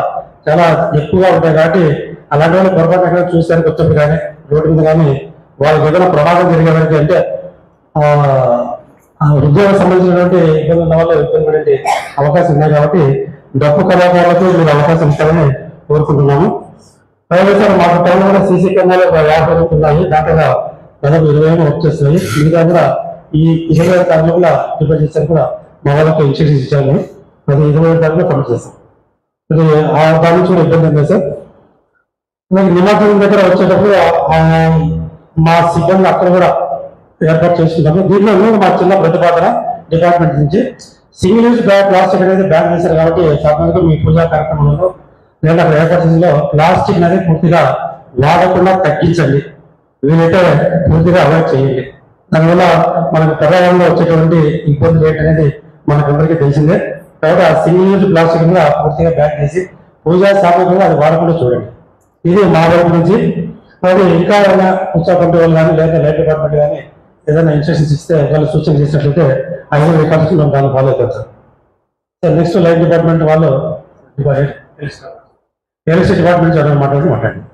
చాలా ఎక్కువగా ఉంటాయి. కాబట్టి అలాంటి వాళ్ళు పొరపాటు ఎక్కడ చూసానికి వచ్చినప్పుడు కానీ రోడ్డు మీద కానీ వాళ్ళకి ఏదైనా ప్రమాదం జరిగేదానికి అంటే ఉద్యోగం సంబంధించినటువంటి ఇబ్బంది ఉన్న వాళ్ళు ఇబ్బంది పడే అవకాశం ఉన్నాయి. కాబట్టి డప్పు కళాకారులకు మీరు అవకాశం ఇస్తారని కోరుకుంటున్నాము. అలాగే సార్ మాకు టైంలో కూడా సీసీ కెమెరాలు 50 ఉన్నాయి. దాంట్లో దాదాపు 20 వర్క్ చేస్తున్నాయి. మిగతా కూడా ఈ 20 తారీఖు కూడా డిపాజిట్ చేశారు కూడా మా వాళ్ళకి ఇన్సూరెన్స్ ఇచ్చాము. అది 20 తారీఖులో కంప్లీట్ చేస్తాం. అది దాని నుంచి కూడా ఇబ్బంది ఉంది సార్. నిమజ్జనం దగ్గర వచ్చేటప్పుడు మా సిబ్బంది అక్కడ కూడా ఏర్పాటు చేసుకుంటాము. దీంట్లో మా చిన్న ప్రతిపాదన డిపార్ట్మెంట్ నుంచి సింగిల్ యూజ్ ప్లాస్టిక్ అనేది బ్యాన్ చేశారు కాబట్టి సాధారణంగా మీ పూజా కార్యక్రమంలో లేదా అక్కడ ఏర్పాటులో ప్లాస్టిక్ అనేది పూర్తిగా వాడకుండా తగ్గించండి, వీలైతే పూర్తిగా అవాయిడ్ చేయండి. దానివల్ల మనకు పర్యావరణంలో వచ్చేటువంటి ఇబ్బందులు ఏంటనేది మనకందరికీ తెలిసిందే. కాబట్టి ఆ సింగిల్ యూజ్ ప్లాస్టిక్ కూడా పూర్తిగా బ్యాన్ చేసి పూజా సామగ్రిగా అది వాడకుండా చూడండి. ఇది మా వైపు నుంచి. మరి ఇంకా ఏమైనా ఉత్సవ కమిటీ వాళ్ళు కానీ లేదా లైట్ డిపార్ట్మెంట్ కానీ ఏదైనా ఇన్స్ట్రక్షన్స్ ఇస్తే వాళ్ళు సూచన చేసినట్లయితే ఐదు రికార్డ్స్ మనం దాన్ని ఫాలో అవుతాం సార్. నెక్స్ట్ లైట్ డిపార్ట్మెంట్ వాళ్ళు ఎలక్ట్రిసిటీ డిపార్ట్మెంట్ మాట్లాడండి.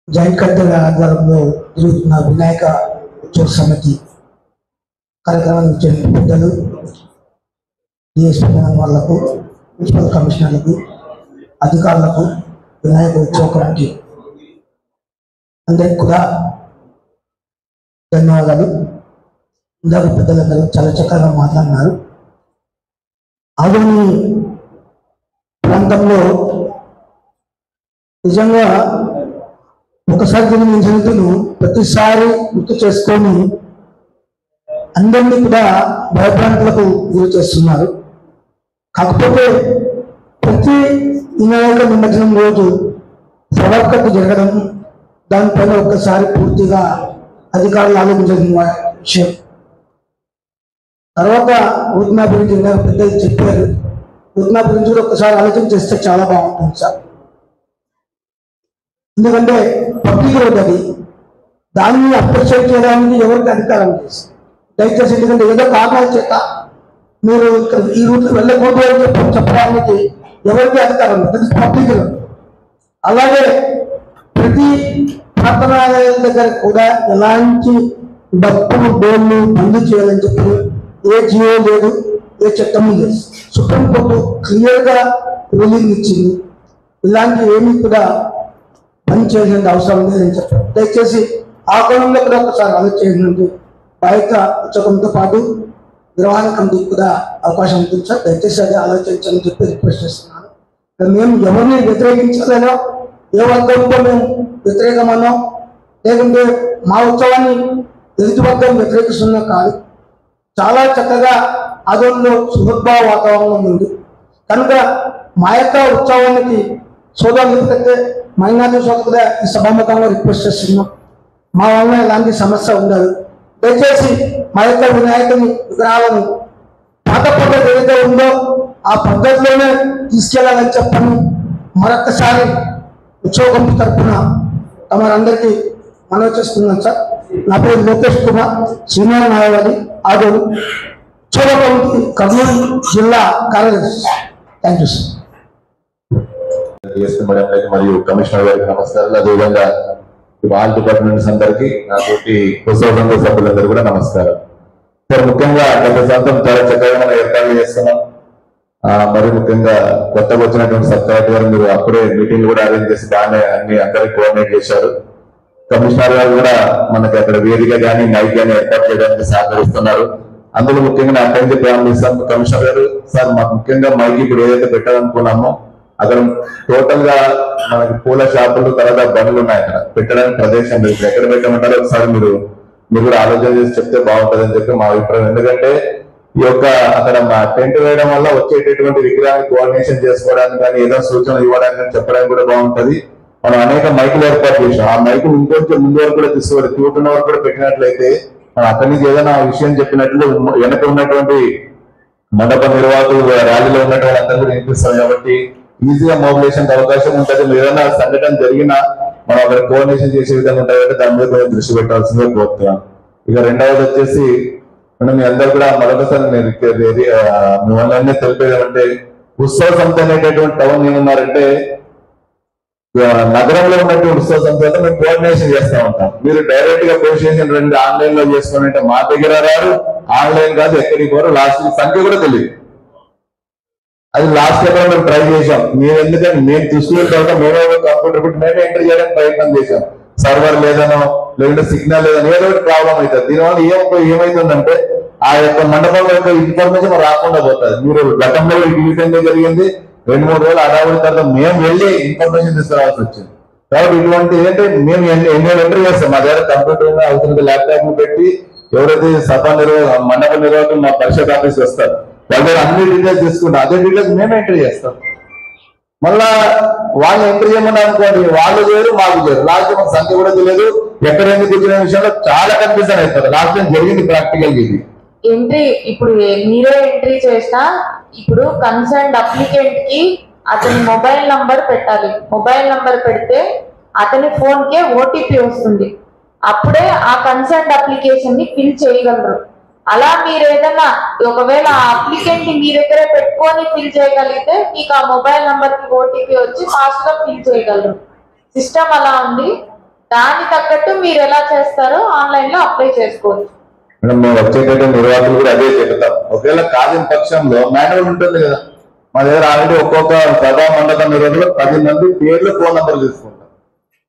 జాయింట్ కలెక్టర్ ఆధ్వర్యంలో జరుగుతున్న వినాయక ఉత్సవ సమితి కార్యక్రమానికి చెందిన పెద్దలు, డిఎస్పీ వాళ్లకు, మున్సిపల్ కమిషనర్లకు, అధికారులకు, వినాయక ఉత్సవ కమిటీ అందరికి కూడా ధన్యవాదాలు. ఇందాక పెద్దలందరూ చాలా చక్కగా మాట్లాడినారు. ఆదోని ప్రాంతంలో నిజంగా ఒకసారి జరిగిన ఇన్సిడెంట్ను ప్రతిసారి గుర్తు చేసుకొని అందరినీ కూడా భయభ్రాంతులకు గురి చేస్తున్నారు. కాకపోతే ప్రతి వినాయక నిమజ్జనం రోజు ప్రవర్తన జరగడం, దానిపైన ఒక్కసారి పూర్తిగా అధికారులు ఆలోచించిన విషయం. తర్వాత ఉద్నా గురించి పెద్దలు చెప్పారు. ఉద్నా గురించి కూడా ఒక్కసారి ఆలోచన చేస్తే చాలా బాగుంటుంది సార్. ఎందుకంటే పబ్లిక్ రోడ్ అది, దాన్ని అప్రిషియేట్ చేయడానికి ఎవరికి అధికారం లేదు దయచేసి. ఎందుకంటే ఏదో కారణాల చేత మీరు ఈ రూట్లో వెళ్ళకూడదు అని చెప్పడానికి ఎవరికి అధికారం లేదు, పబ్లిక్ రోడ్. అలాగే ప్రతి ప్రార్థనాలయాల దగ్గర కూడా ఎలాంటి డబ్బులు డోర్లు బంద్ చేయాలని చెప్పి ఏ జియో లేదు, ఏ చట్టము లేదు. సుప్రీంకోర్టు క్లియర్గా రూలింగ్ ఇచ్చింది. ఇలాంటి ఏమీ కూడా బంద్ చేయాల్సిన అవసరం లేదని చెప్పారు. దయచేసి ఆ కోణంలో కూడా ఒకసారి ఆలోచించండి. బయట ఉత్సవంతో పాటు నిర్వహణ కమిటీకి కూడా అవకాశం ఉంటుంది సార్. దయచేసి అది ఆలోచించాలని చెప్పి రిక్వెస్ట్ చేస్తున్నాను. మేము ఎవరిని వ్యతిరేకించలేనో, ఏ వర్గంతో మేము వ్యతిరేకమనో, లేకుంటే మా ఉత్సవాన్ని ఎదుటి వర్గం వ్యతిరేకిస్తున్నా కాదు. చాలా చక్కగా ఆదోళనలో సుహృద్భావ వాతావరణం ఉంది కనుక మా యొక్క ఉత్సవానికి సోదరులకైతే మైనార్టీ సోదరుగా ఈ సభాముఖంగా రిక్వెస్ట్ చేస్తున్నాం. మా వల్ల ఎలాంటి సమస్య ఉండదు. దయచేసి మా యొక్క వినాయకుని విగ్రహాలను పాత పద్ధతి ఏదైతే ఉందో ఆ పద్ధతిలోనే తీసుకెళ్లాలని చెప్పని మరొకసారి ఉత్సవ కమిటీ తరఫున తమరందరికీ మనవి చేస్తున్నాను సార్. నా పేరు లోకేష్ కుమార్, సీనియర్ న్యాయవాది, ఆదోని, ఉత్సవ కమిటీ కర్నూలు జిల్లా కార్యదర్శి. Thank you sir. మరియు కమిషనర్ గారికి నమస్కారాలు. అదేవిధంగా ఆల్ డిపార్ట్మెంట్స్ అందరికీ, నాతోటి ఉత్సవ కమిటీ సభ్యులందరూ కూడా నమస్కారం. సార్, ముఖ్యంగా గత సంవత్సరం చాలా చక్కగా మనం ఏర్పాటు చేస్తున్నాం. మరి ముఖ్యంగా కొత్తగా వచ్చినటువంటి సబ్ కలెక్టర్ గారు మీరు అప్పుడే మీటింగ్ కూడా అరేంజ్ చేసి బాగానే అన్ని అందరికి కోఆర్డినేట్ చేశారు. కమిషనర్ గారు కూడా మనకి అక్కడ వేదిక కానీ మైక్ కానీ ఏర్పాటు చేయడానికి సహకరిస్తున్నారు. అందులో ముఖ్యంగా నా అటెండ్ ప్రారంభిస్తాం. కమిషనర్ గారు, సార్ మాకు ముఖ్యంగా మైక్ ఇప్పుడు ఏదైతే పెట్టాలనుకున్నామో అక్కడ టోటల్ గా మనకి పూల షాపులు, తర్వాత బండ్లు ఉన్నాయి. అక్కడ పెట్టడానికి ప్రదేశం లేదు. ఎక్కడ పెట్టమంటారో ఒకసారి మీరు కూడా ఆలోచన చేసి చెప్తే బాగుంటుంది అని చెప్పి మా అభిప్రాయం. ఎందుకంటే ఈ యొక్క అక్కడ మా టెంట్ వేయడం వల్ల వచ్చేటటువంటి విగ్రహాన్ని కోఆర్డినేషన్ చేసుకోవడానికి కానీ ఏదో సూచనలు ఇవ్వడానికి కానీ చెప్పడానికి కూడా బాగుంటది. మనం అనేక మైకులు ఏర్పాటు చేసాం. ఆ మైకులు ఇంకొంచెం ముందు వరకు కూడా తీసుకోవాలి, క్యూటున్న వరకు కూడా పెట్టినట్లయితే మనం అక్కడి నుంచి ఏదైనా విషయం చెప్పినట్లు వెనక ఉన్నటువంటి మండప నిర్వాహకులు, ర్యాలీలో ఉన్నటువంటి అందరూ కూడా వినిపిస్తారు. కాబట్టి ఈజీగా మొబిలైజేషన్ అవకాశం ఉంటుంది. ఏదైనా సంఘటన జరిగినా మనం అక్కడ కోఆర్డినేషన్ చేసే విధంగా ఉంటుంది కాబట్టి దాని మీద కొంచెం దృష్టి పెట్టాల్సిందిగా కోరుతున్నాను. ఇక రెండవది వచ్చేసి మనం మీ అందరు కూడా మరొకసారి మిమ్మల్ని తెలిపేది అంటే ఉత్సవ సంస్థ అనేటటువంటి టౌన్ ఏమన్నారంటే నగరంలో ఉన్నటువంటి ఉత్సవ సంస్థతో మేము కోఆర్డినేషన్ చేస్తూ ఉంటాం. మీరు డైరెక్ట్ గా కోఆర్డినేషన్ రెండు ఆన్లైన్ లో చేసుకోండి అంటే మా దగ్గర రారు, ఆన్లైన్ కాదు, ఎక్కడికి పోరు, లాస్ట్ సంఖ్య కూడా తెలియదు. అది లాస్ట్ ఎక్కడ మేము ట్రై చేసాం. మేము ఎందుకంటే మేము తీసుకున్న తర్వాత మేమే కంప్యూటర్ పెట్టి మేమే ఎంటర్ చేయడానికి ప్రయత్నం చేశాం. సర్వర్ లేదనో, లేదంటే సిగ్నల్ లేదని ఏదో ఒకటి ప్రాబ్లం అవుతుంది. దీనివల్ల ఏమైతుందంటే ఆ యొక్క మండపం యొక్క ఇన్ఫర్మేషన్ రాకుండా పోతుంది. మీరు గతంలో ఈ విధంగా జరిగింది. 2-3 రోజులు అడావుడి తర్వాత మేము వెళ్ళి ఇన్ఫర్మేషన్ తీసుకురావాల్సి వచ్చింది. కాబట్టి ఇటువంటి ఏంటంటే మేము ఎన్ని ఎంట్రీ చేస్తాం. మా దగ్గర కంప్యూటర్ అవుతుంది, ల్యాప్టాప్ పెట్టి ఎవరైతే సభ మండప నిర్వాహకులు మా పరిషత్ ఆఫీస్ వస్తారు వాళ్ళ దగ్గర అన్ని డీటెయిల్స్ తీసుకుంటాం. అదే డీటెయిల్స్ మేము ఎంట్రీ చేస్తాం. మళ్ళా వాళ్ళు ఎంట్రీ చేయమని అనుకోండి, వాళ్ళు చేయరు మాకు చేయరు. లాస్ట్ మాకు సంఖ్య కూడా తెలియదు, ఎక్కడ ఎందుకు కూర్చునే విషయంలో చాలా కన్ఫ్యూజన్ అవుతుంది. లాస్ట్ టైం జరిగింది ప్రాక్టికల్ ఇది. ఎంట్రీ ఇప్పుడు మీరే ఎంట్రీ చేసినా ఇప్పుడు కన్సర్న్ అప్లికెంట్ కి అతని మొబైల్ నంబర్ పెట్టాలి. మొబైల్ నంబర్ పెడితే అతని ఫోన్ కే ఓటీపీ వస్తుంది. అప్పుడే ఆ కన్సర్న్ అప్లికేషన్ ని ఫిల్ చేయగలరు. అలా మీరు ఏదైనా ఒకవేళ ఆ అప్లికెంట్ ని మీ దగ్గరే పెట్టుకొని ఫిల్ చేయగలిగితే మీకు ఆ మొబైల్ నంబర్ కి ఓటీపీ వచ్చి ఫాస్ట్ గా ఫిల్ చేయగలరు. సిస్టమ్ అలా ఉంది. దాని తగ్గట్టు మీరు ఎలా చేస్తారో ఆన్లైన్ లో అప్లై చేసుకోవచ్చు. మేడం మేము వచ్చేటట్టు నిర్వాహకులు కూడా అదే చెప్తాం. ఒకవేళ కాదని పక్షంలో మాన్యువల్ ఉంటుంది కదా, మా దగ్గర ఆల్రెడీ ఒక్కొక్క సభా మండప నిర్వహణలో 10 మంది పేర్లు ఫోన్ నంబర్లు తీసుకుంటాం.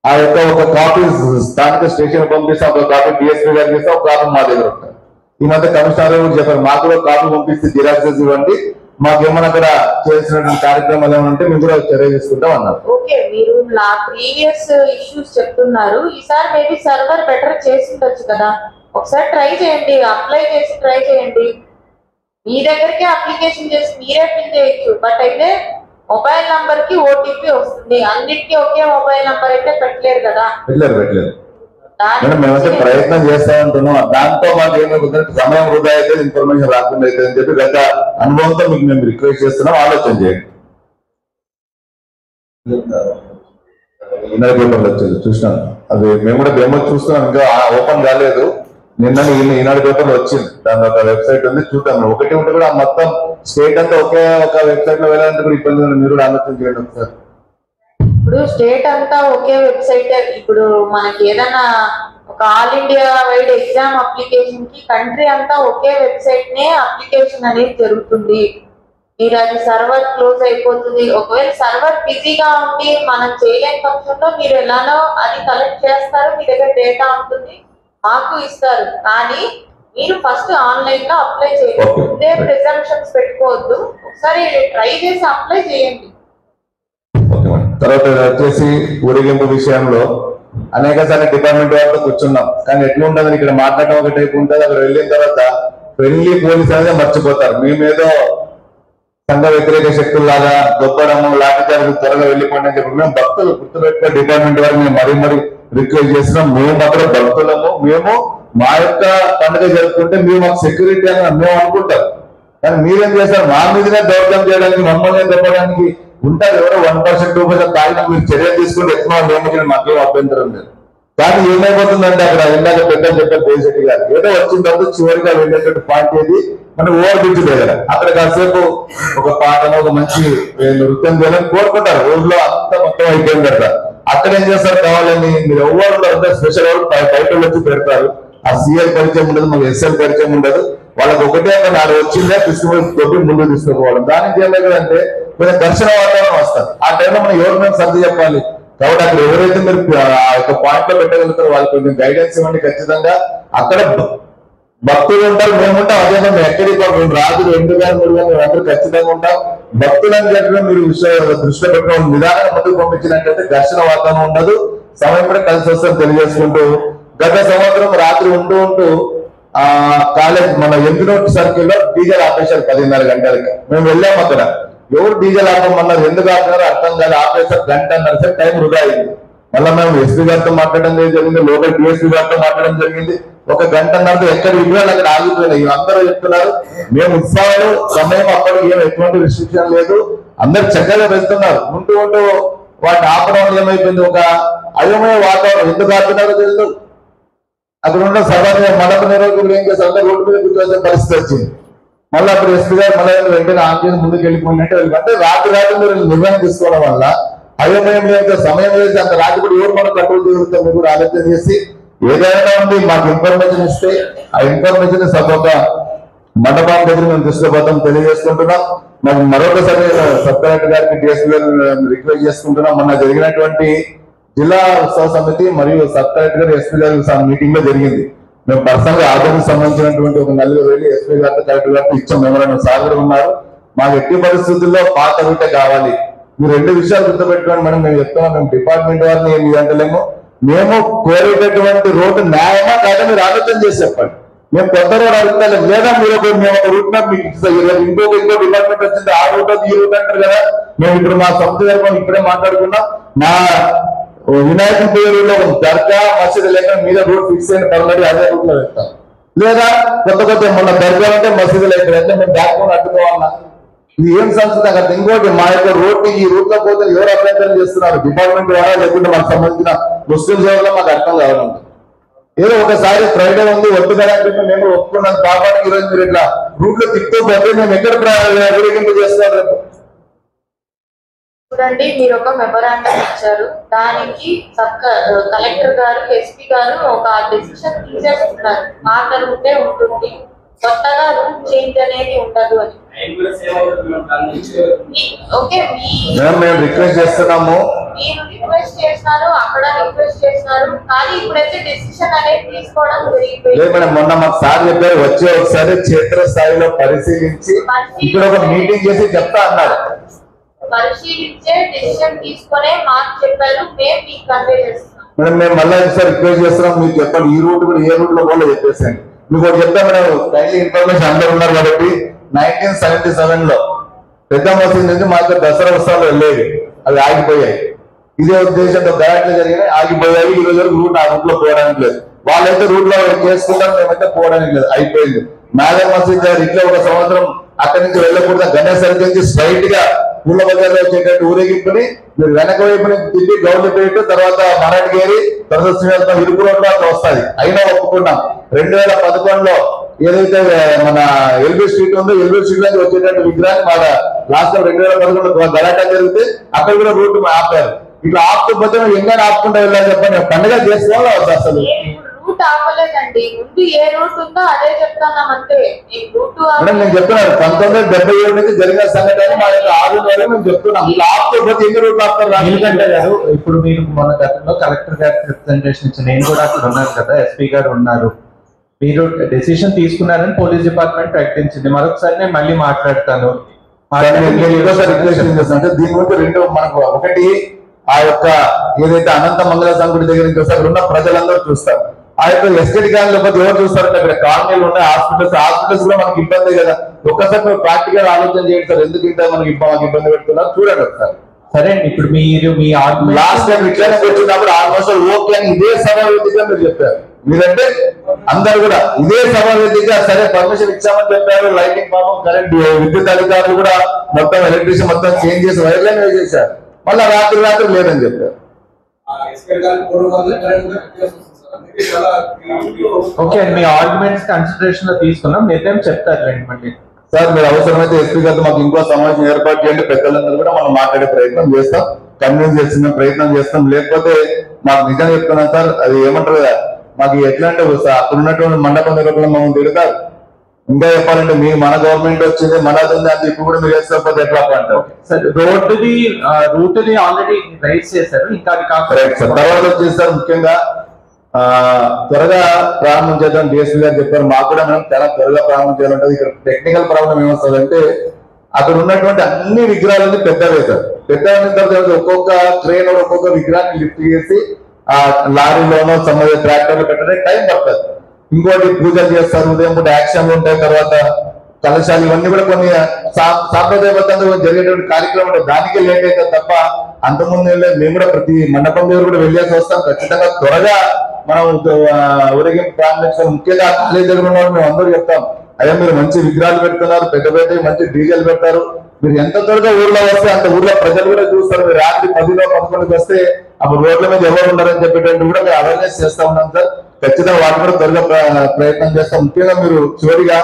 ఆ యొక్క ఒక కాపీ స్థానిక స్టేషన్ పంపిస్తాం, ఒక కాపీ డిఎస్పీ గారికి ఇస్తాం, ఒక కాపీ మా దగ్గర ఉంటాం. ఈ మధ్య కమిషనర్ కూడా చెప్పారు, మాకు కూడా కాపీ పంపిస్తే జిరాక్సెస్ ఇవ్వండి, మాకేమన్నా అక్కడ చేసినటువంటి కార్యక్రమాలు ఏమైనా ఉంటే మేము కూడా చర్య తీసుకుంటాం అన్నారు. ఓకే, మీరు నా ప్రీవియస్ ఇష్యూస్ చెప్తున్నారు. ఈసారి మేబీ సర్వర్ బెటర్ చేసి ఉండొచ్చు కదా, ఒకసారి ట్రై చేయండి, అప్లై చేసి ట్రై చేయండి. మీ దగ్గరికి అప్లికేషన్ చేసి మీరే ఫిల్ చేయొచ్చు. బట్ అయితే మొబైల్ నంబర్ కి ఓటీపీ వస్తుంది. అన్నిటికీ ఒకే మొబైల్ నంబర్ అయితే పెట్టలేరు కదా. పెట్టలేరు. మేమైతే ప్రయత్నం చేస్తా ఉంటున్నాం. దాంతో మాకు ఏమవుతుందంటే సమయం వృధా అయితే, ఇన్ఫర్మేషన్ రాకుండా అయితే అని చెప్పి గత అనుభవంతో మీకు మేము రిక్వెస్ట్ చేస్తున్నాం, ఆలోచన చేయండి. ఈనాడు పేపర్లు వచ్చేది చూసినాను, అది మేము కూడా డెమో చూస్తున్నాం, ఇంకా ఓపెన్ కాలేదు. నిన్న ఈనాడు పేపర్లు వచ్చింది, దాని ఒక వెబ్సైట్ ఉంది, చూద్దాం. ఒకటి ఉంటే కూడా మొత్తం స్టేట్ అంతా ఒకే ఒక వెబ్సైట్ లో వెళ్ళాలంటే కూడా ఇబ్బంది. మీరు కూడా ఆలోచన చేయండి ఒకసారి. ఇప్పుడు స్టేట్ అంతా ఒకే వెబ్సైట్. ఇప్పుడు మనకి ఏదైనా ఒక all India wide exam application కి కంట్రీ అంతా ఒకే వెబ్సైట్ నే అప్లికేషన్ అనేది జరుగుతుంది. మీరు అది సర్వర్ క్లోజ్ అయిపోతుంది. ఒకవేళ సర్వర్ బిజీగా ఉండి మనం చేయలేని పక్షంలో మీరు ఎలానో అది కలెక్ట్ చేస్తారు, మీ దగ్గర డేటా ఉంటుంది, మాకు ఇస్తారు. కానీ మీరు ఫస్ట్ ఆన్లైన్ లో అప్లై చేయండి. ఇదే ప్రిజంప్షన్స్ పెట్టుకోవద్దు, ఒకసారి ట్రై చేసి అప్లై చేయండి. తర్వాత వచ్చేసి ఊరేగింపు విషయంలో అనేక సార్లు డిపార్ట్మెంట్ వారితో కూర్చున్నాం, కానీ ఎట్లా ఉంటుంది ఇక్కడ మాట్లాడడం ఒక టైపు ఉంటుంది, అక్కడ వెళ్ళిన తర్వాత వెళ్ళి పోలీసు అనేది మర్చిపోతారు. మేమేదో సంఘ వ్యతిరేక శక్తుల్లాగా గొప్పడము లాఠీచార్జు త్వరగా వెళ్ళిపోండి అని చెప్పి మేము భక్తులు గుర్తుపెట్టుకున్న డిపార్ట్మెంట్ వారికి మేము మరీ రిక్వెస్ట్ చేస్తున్నాం. మేము అక్కడ భక్తులము, మేము మా యొక్క పండుగ జరుపుకుంటే మేము మాకు సెక్యూరిటీ అని మేము అనుకుంటాం. కానీ మీరేం చేస్తారు, మా మీదనే దౌర్జన్యం చేయడానికి, మమ్మల్ని చెప్పడానికి ఉంటారు. ఎవరో 1% 2% తాగిన మీరు చర్య తీసుకుంటే ఎక్కువ మేము మాకేం అభ్యంతరం లేదు. కానీ ఏమైపోతుందంటే అక్కడ ఇందాక పెద్దలు చెప్పారు దేశెట్టి గారు, ఏదో వచ్చిన తర్వాత చివరిగా వెళ్ళేటట్టు పాయింట్ ఏది మనం ఓవర్ బ్రిడ్జ్ దగ్గర అక్కడ కాసేపు ఒక పాటను ఒక మంచి నృత్యం చేయాలని కోరుకుంటారు. రోజులో అంతా మొత్తం అయిపోయింది కదా. అక్కడ ఏం చేస్తారు, కావాలని మీరు ఎవరు అంతా స్పెషల్ ఎవరు బయట వచ్చి పెడతారు. ఆ సిఎల్ పరిచయం ఉండదు, మాకు ఎస్ఎల్ పరిచయం ఉండదు. వాళ్ళకి ఒకటే నాడు వచ్చిందే తీసుకుని ముందు తీసుకోవాలి. దానికి ఏమైందంటే కొంచెం దర్శన వాతావరణం వస్తారు. ఆ టైంలో మనం ఎవరు మేము సర్ది చెప్పాలి. కాబట్టి అక్కడ ఎవరైతే మీరు ఆ యొక్క పాయింట్ లో పెట్టగలుగుతారో వాళ్ళకి కొంచెం గైడెన్స్ ఇవ్వండి. ఖచ్చితంగా అక్కడ భక్తులు ఉంటారు, మేము ఉంటాం. అదే మేము ఎక్కడికి మేము రాజులు 2 గాని 3 గాని మేము అందరూ ఖచ్చితంగా ఉంటాం. భక్తులని చెప్పిన మీరు దృష్టిలో పెట్టిన నిదానం ముందుకు పంపించినట్లయితే దర్శన వాతావరణం ఉండదు, సమయం కూడా కలిసి వస్తుందని తెలియజేసుకుంటూ, గత సంవత్సరం రాత్రి ఉంటూ కాలేజ్ మన ఎంపినోట్ సర్కిల్ లో డీజల్ ఆపేశారు 10:30 గంటలకి. మేము వెళ్ళాము. అక్కడ ఎవరు డీజల్ ఆపమన్నారు, ఎందుకు ఆపినారో అర్థం కాదు. ఆపేసారు, 1.5 గంటలు టైం వృధా అయింది. మళ్ళీ మేము ఎస్పీ గారితో మాట్లాడడం జరిగింది, లోకల్ డిఎస్పీ గారితో మాట్లాడడం జరిగింది. 1 గంటన్నరతో ఎక్కడ విగ్రహాలు అక్కడ ఆగిపోయినాయి. అందరూ చెప్తున్నారు మేము ఉత్సవాలు సమయం అప్పటికి ఏం ఎటువంటి రిస్ట్రిక్షన్ లేదు, అందరు చక్కగా వెళ్తున్నారు. ఉంటూ వాటిని ఆపడం వల్ల ఏమైపోయింది, ఒక అయోమయ వాతావరణం. ఎందుకు ఆపినారో తెలియదు. అక్కడ ఉన్న సభ మండప నిర్వాహకులు ఏం చేస్తారు, అందరూ రోడ్డు మీద కూర్చోవాల్సిన పరిస్థితి వచ్చింది. మళ్ళీ అప్పుడు ఎస్పీ గారు మళ్ళీ వెంటనే ఆంధ్ర ముందుకు వెళ్ళిపోయినట్టు అంటే రాత్రి మీరు నిర్ణయం తీసుకోవడం వల్ల అయోమయం లేదు, సమయం లేదు. అంత రాత్రి కూడా ఎవరు మనం కంట్రోల్ చేయగలుగుతాం మీరు కూడా ఆలోచన చేసి ఏదైనా ఉంది మాకు ఇన్ఫర్మేషన్ ఇస్తే ఆ ఇన్ఫర్మేషన్ సభ మండపం దగ్గర మేము తీసుకుపోతాం తెలియజేసుకుంటున్నాం. మరి మరొకసారి సబ్ కలెక్టర్ గారికి డిఎస్పీ గారు రిక్వెస్ట్ చేసుకుంటున్నాం. మొన్న జరిగినటువంటి జిల్లా ఉత్సవ సమితి మరియు సబ్ కలెక్టర్ గారు ఎస్పీ గారు మీటింగ్ లో జరిగింది. మేము పర్సనల్ గా ఆర్డర్కి సంబంధించినటువంటి ఒక 4 వెళ్ళి ఎస్పీ గారితో కలెక్టర్ గారితో ఇచ్చాం. మెమోరాండం సార్ కూడా ఉన్నారు. మాకు ఎట్టి పరిస్థితుల్లో పాత రూటే కావాలి, మీరు 2 విషయాలు గుర్తుపెట్టుకోండి మేడం. మేము చెప్తున్నాం, మేము డిపార్ట్మెంట్ వారిని ఏమి అంటలేము. మేము కోరేటటువంటి రోడ్డు న్యాయమా కాదా మీరు ఆలోచన చేసి చెప్పండి. మేము కొత్త రోడ్ అడుగుతాం లేదా మేము ఒక రూట్ మ్యాప్ మీకు ఇస్తాం. ఇంకో డిపార్ట్మెంట్ వచ్చింది ఆ రూట్ ఈ రూట్ అంటారు కదా. మేము ఇప్పుడు మా సంస్థ తరపున ఇప్పుడే మాట్లాడుకున్నాం. మా వినాయక పేరులో దర్గా మసీదు లేక మీద రూట్ ఫిక్స్ అయిన పర్లేదు అదే రూట్ లో వెళ్తాం. లేదా కొత్త మొన్న దర్గా అంటే మసీదు లేక అంటే మేము బ్యాక్ అడ్డుకోవాలన్నా ఇది ఏం సంస్థ కదా. ఇంకోటి మా యొక్క రోడ్ ఈ రూట్ లో పోతే ఎవరు అభ్యంతరం చేస్తున్నారు, డిపార్ట్మెంట్ ద్వారా లేకుంటే మనకు సంబంధించిన ముస్లిం సేవలో మాకు అర్థం కావాలండి. ఏదో ఒకసారి ఫ్రైడే ఉంది ఒట్టుదలంటే మేము ఒప్పుకున్నాం పాపానికి ఈరోజు మీరు ఇట్లా రూట్ లో తిప్పుతూ పోతే మేము ఎక్కడ ఊరేగింపు చేస్తున్నారు రేపు. చూడండి, మీరు ఒక మెమోరాండం ఇచ్చారు, దానికి కలెక్టర్ గారు ఎస్పీ గారు ఒక డెసిషన్ తీసేస్తున్నారు. మాట ఉంటే ఉంటుంది, కొత్తగా రూట్ చేంజ్ అనేది ఉండదు అని. ఓకే, మేము రిక్వెస్ట్ చేస్తున్నాము. మీరు రిక్వెస్ట్ చేస్తున్నారు, అక్కడ రిక్వెస్ట్ చేస్తున్నారు, కానీ ఇప్పుడైతే డెసిషన్ అనేది తీసుకోవడం జరిగిపోయింది. లేదు మేడం, మొన్న మాకు సార్ చెప్పారు వచ్చి ఒకసారి క్షేత్ర స్థాయిలో పరిశీలించి ఇక్కడ ఒక మీటింగ్ చేసి చెప్తా అన్నారు. పరిశీలించే డెసిషన్ తీసుకునే మాకు చెప్పారు, మేము మీకు కన్వే చేస్తున్నాం. మేడం మేము మళ్ళీ ఒకసారి రిక్వెస్ట్ చేస్తున్నాం, మీకు చెప్పండి ఈ రూట్ కూడా ఏ రూట్ లో కూడా చెప్పేసాను. మీకు ఒకటి చెప్తా మేడం, డైలీ ఇన్ఫర్మేషన్ అందరూ ఉన్నారు కాబట్టి 1977 లో పెద్ద మసీదు నుంచి మాకు దసరా ఉత్సవాలు వెళ్ళేవి, అవి ఆగిపోయాయి. ఇదే ఉద్దేశంతో గలాట్లు జరిగినాయి, ఆగిపోయాయి. ఈ రోజు రూట్ ఆ రూట్ లో పోవడానికి లేదు. వాళ్ళైతే రూట్ లో చేసుకుంటారు, మేమైతే పోవడానికి లేదు, అయిపోయింది. మేఘర్ మసీద్ గారు ఇట్లా ఒక సంవత్సరం అక్కడి నుంచి వెళ్ళకూడదు, గణేష్ సర్కిల్ నుంచి స్ట్రైట్ గా పూల బజార్లో వచ్చేటట్టు ఊరేగింపుని మీరు వెనక వైపుని తిప్పి గౌరవపేట తర్వాత మరాఠగేరి తర్వాత శ్రీనివాసం ఇరుకు రోడ్లో అట్లా వస్తుంది. అయినా ఒప్పుకున్నాం. 2011లో ఏదైతే మన ఎల్బీ స్ట్రీట్ ఉందో ఎల్బీ స్ట్రీట్ నుంచి వచ్చేటట్టు విగ్రహాన్ని మన లాస్ట్ 2011లో గలాటా జరిగితే అక్కడ కూడా రూట్ ఆపారు. ఇట్లా ఆపుతుంటే ఎన్నైనా ఆపుకుంటూ వెళ్ళాలి చెప్పండి. పండుగ చేసుకోవాలా వద్దు అసలు రూట్ ఆపలేదండి, ముందు ఏ రూట్ ఉందో అదే చెప్తున్నాం అంతే. మేడం నేను చెప్తున్నాను 1977 నుంచి జరిగిన సంఘటన మా యొక్క ఆధునిక మేము చెప్తున్నాం. ఇలా ఆపుతుంటే ఎన్ని రూట్లు ఆపుతారు? ఎందుకంటే గారు ఇప్పుడు మీరు మొన్న గతంలో కలెక్టర్ గారికి రిప్రజెంటేషన్ ఇచ్చి నేను కూడా అక్కడ ఉన్నాను కదా, ఎస్పీ గారు ఉన్నారు, మీరు డెసిషన్ తీసుకున్నారని పోలీస్ డిపార్ట్మెంట్ ప్రకటించింది. మరొకసారి నేను మళ్ళీ మాట్లాడతాను. అంటే దీని గురించి 2 మనకు ఒకటి ఆ యొక్క ఏదైతే అనంత మంగళ సంగుడి దగ్గర నుంచి వస్తారు ఉన్న ప్రజలందరూ చూస్తారు. ఆ యొక్క ఎస్టేట్ కాలనీ లేకపోతే ఎవరు చూస్తారంటే అక్కడ కాలనీలు ఉన్నాయి, హాస్పిటల్స్ లో మనకి ఇబ్బంది కదా. ఒక్కసారి మీరు ప్రాక్టికల్ ఆలోచన చేయండి సార్, ఎందుకు ఇంత మనకి ఇబ్బంది పెడుతున్నారు చూడండి ఒకసారి. సరే ఇప్పుడు మీరు మీ లాస్ట్ టైం ఇట్లానే వచ్చినప్పుడు ఆల్మోస్ట్ ఓకే అని ఇదే సభావేదిగా మీరు చెప్పారు. మీరంటే అందరు కూడా ఇదే సభావేదిగా సరే పర్మిషన్ ఇచ్చామని చెప్పారు. లైటింగ్ పాపం కరెంట్ విద్యుత్ అధికారులు కూడా మొత్తం ఎలక్ట్రిసిటీ మొత్తం చేంజ్ చేసి వైర్లైన్ వేసేసారు. మళ్ళీ రాత్రి లేదని చెప్పారు. ఓకే, మీ ఆర్గ్యుమెంట్స్ కన్సిడరేషన్ లో తీసుకున్నాం, నిర్ణయం చెప్తారు మళ్ళీ. సార్ మీరు అవసరమైతే ఎస్పీ గారితో మాకు ఇంకో సమావేశం ఏర్పాటు చేయండి, పెద్దలందరూ కూడా మనం మాట్లాడే ప్రయత్నం చేస్తాం, కన్విన్స్ చేసిన ప్రయత్నం చేస్తాం. లేకపోతే మాకు నిజం చెప్తున్నాం సార్, అది ఏమంటారు కదా మాకు ఎట్లా అంటే అక్కడ ఉన్నటువంటి మండపం దగ్గర కూడా మమ్మల్ని తిడతారు. ఇంకా చెప్పాలంటే మన గవర్నమెంట్ వచ్చింది మనది ఉంది అంటే ఇప్పుడు కూడా మీరు వేసుకోకపోతే ఎట్లా అంటారు. రూట్ ని ఆల్రెడీ రైజ్ చేశారు, ఇంకా అది కాకపోతే తర్వాత వచ్చేసారు. ముఖ్యంగా త్వరగా ప్రారంభం చేద్దాం డిఎస్పీ గారు చెప్పారు. మాకు కూడా మనం చాలా త్వరగా ప్రారంభం చేయాలంటే ఇక్కడ టెక్నికల్ ప్రాబ్లం ఏమొస్తుందంటే అక్కడ ఉన్నటువంటి అన్ని విగ్రహాలన్నీ పెద్దవే సార్. పెద్దవైన తర్వాత ఒక్కొక్క ట్రైన్ ఒక్కొక్క విగ్రహాన్ని లిఫ్ట్ చేసి ఆ లారీలోనో సంబంధించిన ట్రాక్టర్లో పెట్టడానికి టైం పడుతుంది. ఇంకోటి పూజలు చేస్తారు, ఉదయం పూట యాక్షన్లు ఉంటాయి, తర్వాత కలశాలు ఇవన్నీ కూడా కొన్ని సాంప్రదాయబద్ధంగా జరిగేటువంటి కార్యక్రమం ఉంటాయి. దానికే లేట్ అవుతుంది తప్ప అంతకుముందు మేము కూడా ప్రతి మండపం దగ్గర కూడా వెళ్ళేసి వస్తాం. ఖచ్చితంగా త్వరగా మనం ఊరేగింపు ప్రారంభించాలి. ముఖ్యంగా కాలేజ్ దగ్గర ఉన్న మేము అందరూ చెప్తాం, అదే మీరు మంచి విగ్రహాలు పెడుతున్నారు, పెద్ద మంచి డీజేలు పెడతారు, మీరు ఎంత త్వరగా ఊర్లో వస్తే అంత ఊర్లో ప్రజలు కూడా చూస్తారు. మీరు రాత్రి 10లో 11కి వస్తే అప్పుడు రోడ్ల మీద ఎవరు ఉన్నారని చెప్పేటట్టు కూడా మేము అవేర్నెస్ చేస్తా ఉన్నాం సార్. ఖచ్చితంగా వాటి కూడా త్వరగా ప్రయత్నం చేస్తాం. ముఖ్యంగా మీరు చివరిగా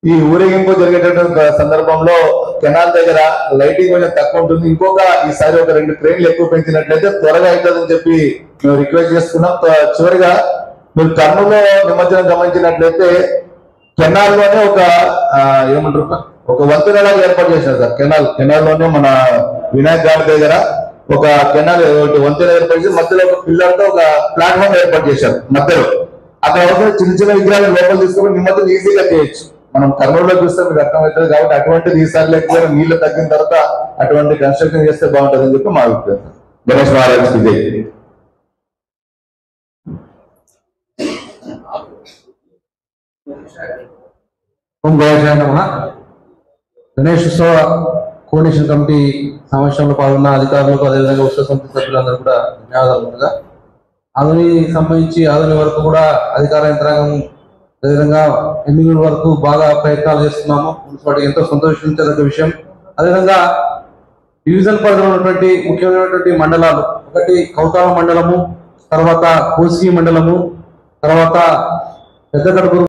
ఈ ఊరేగింపు జరిగేటటువంటి సందర్భంలో కెనాల్ దగ్గర లైటింగ్ కొంచెం తక్కువ ఉంటుంది. ఇంకొక ఈసారి ఒక 2 ట్రైన్లు ఎక్కువ పెంచినట్లయితే త్వరగా అవుతుందని చెప్పి మేము రిక్వెస్ట్ చేస్తున్నాం. చివరిగా మీరు కర్నూలులో నిమజ్జనం గమనించినట్లయితే కెనాల్ లోనే ఏమంటారు ఒక వంతెనలాగా ఏర్పాటు చేశారు సార్. కెనాల్ లోనే మన వినాయక్ గారి దగ్గర ఒక కెనాల్ వంతెన ఏర్పాటు చేసి మధ్యలో ఒక పిల్లర్ తో ఒక ప్లాట్ఫామ్ ఏర్పాటు చేశారు మధ్యలో. అక్కడ చిన్న విగ్రహాలు లోపల తీసుకుని నిమజ్జనం ఈజీగా చేయొచ్చు. మనం కర్నూలులో చూస్తే మీకు అర్థమవుతుంది కాబట్టి అటువంటిది ఈసారి లేకపోయినా నీళ్లు తగ్గిన తర్వాత అటువంటి కన్స్ట్రక్షన్ చేస్తే బాగుంటుంది అని చెప్పి మా అభిప్రాయం. గణేష్ మహారాజ్ విజయ్. ఓం గణేశాయ నమః. గణేష్ ఉత్సవ కోఆర్డినేషన్ కమిటీ సమావేశంలో పాల్గొన్న అధికారులకు అదేవిధంగా ఉత్సవ సమితి సభ్యులందరూ కూడా ధన్యవాదాలు. ముందుగా ఆధుని సంబంధించి ఆధుని వరకు కూడా అధికార యంత్రాంగం అదేవిధంగా ఎమ్మెల్యేల వరకు బాగా ప్రయత్నాలు చేస్తున్నాము. మున్సిపాలిటీ ఎంతో సంతోషించదగ్గ విషయం. అదేవిధంగా డివిజన్ పరిధిలో ఉన్నటువంటి ముఖ్యమైనటువంటి మండలాలు, ఒకటి కౌతాల మండలము, తర్వాత కోసిగి మండలము, తర్వాత పెద్దగడుగు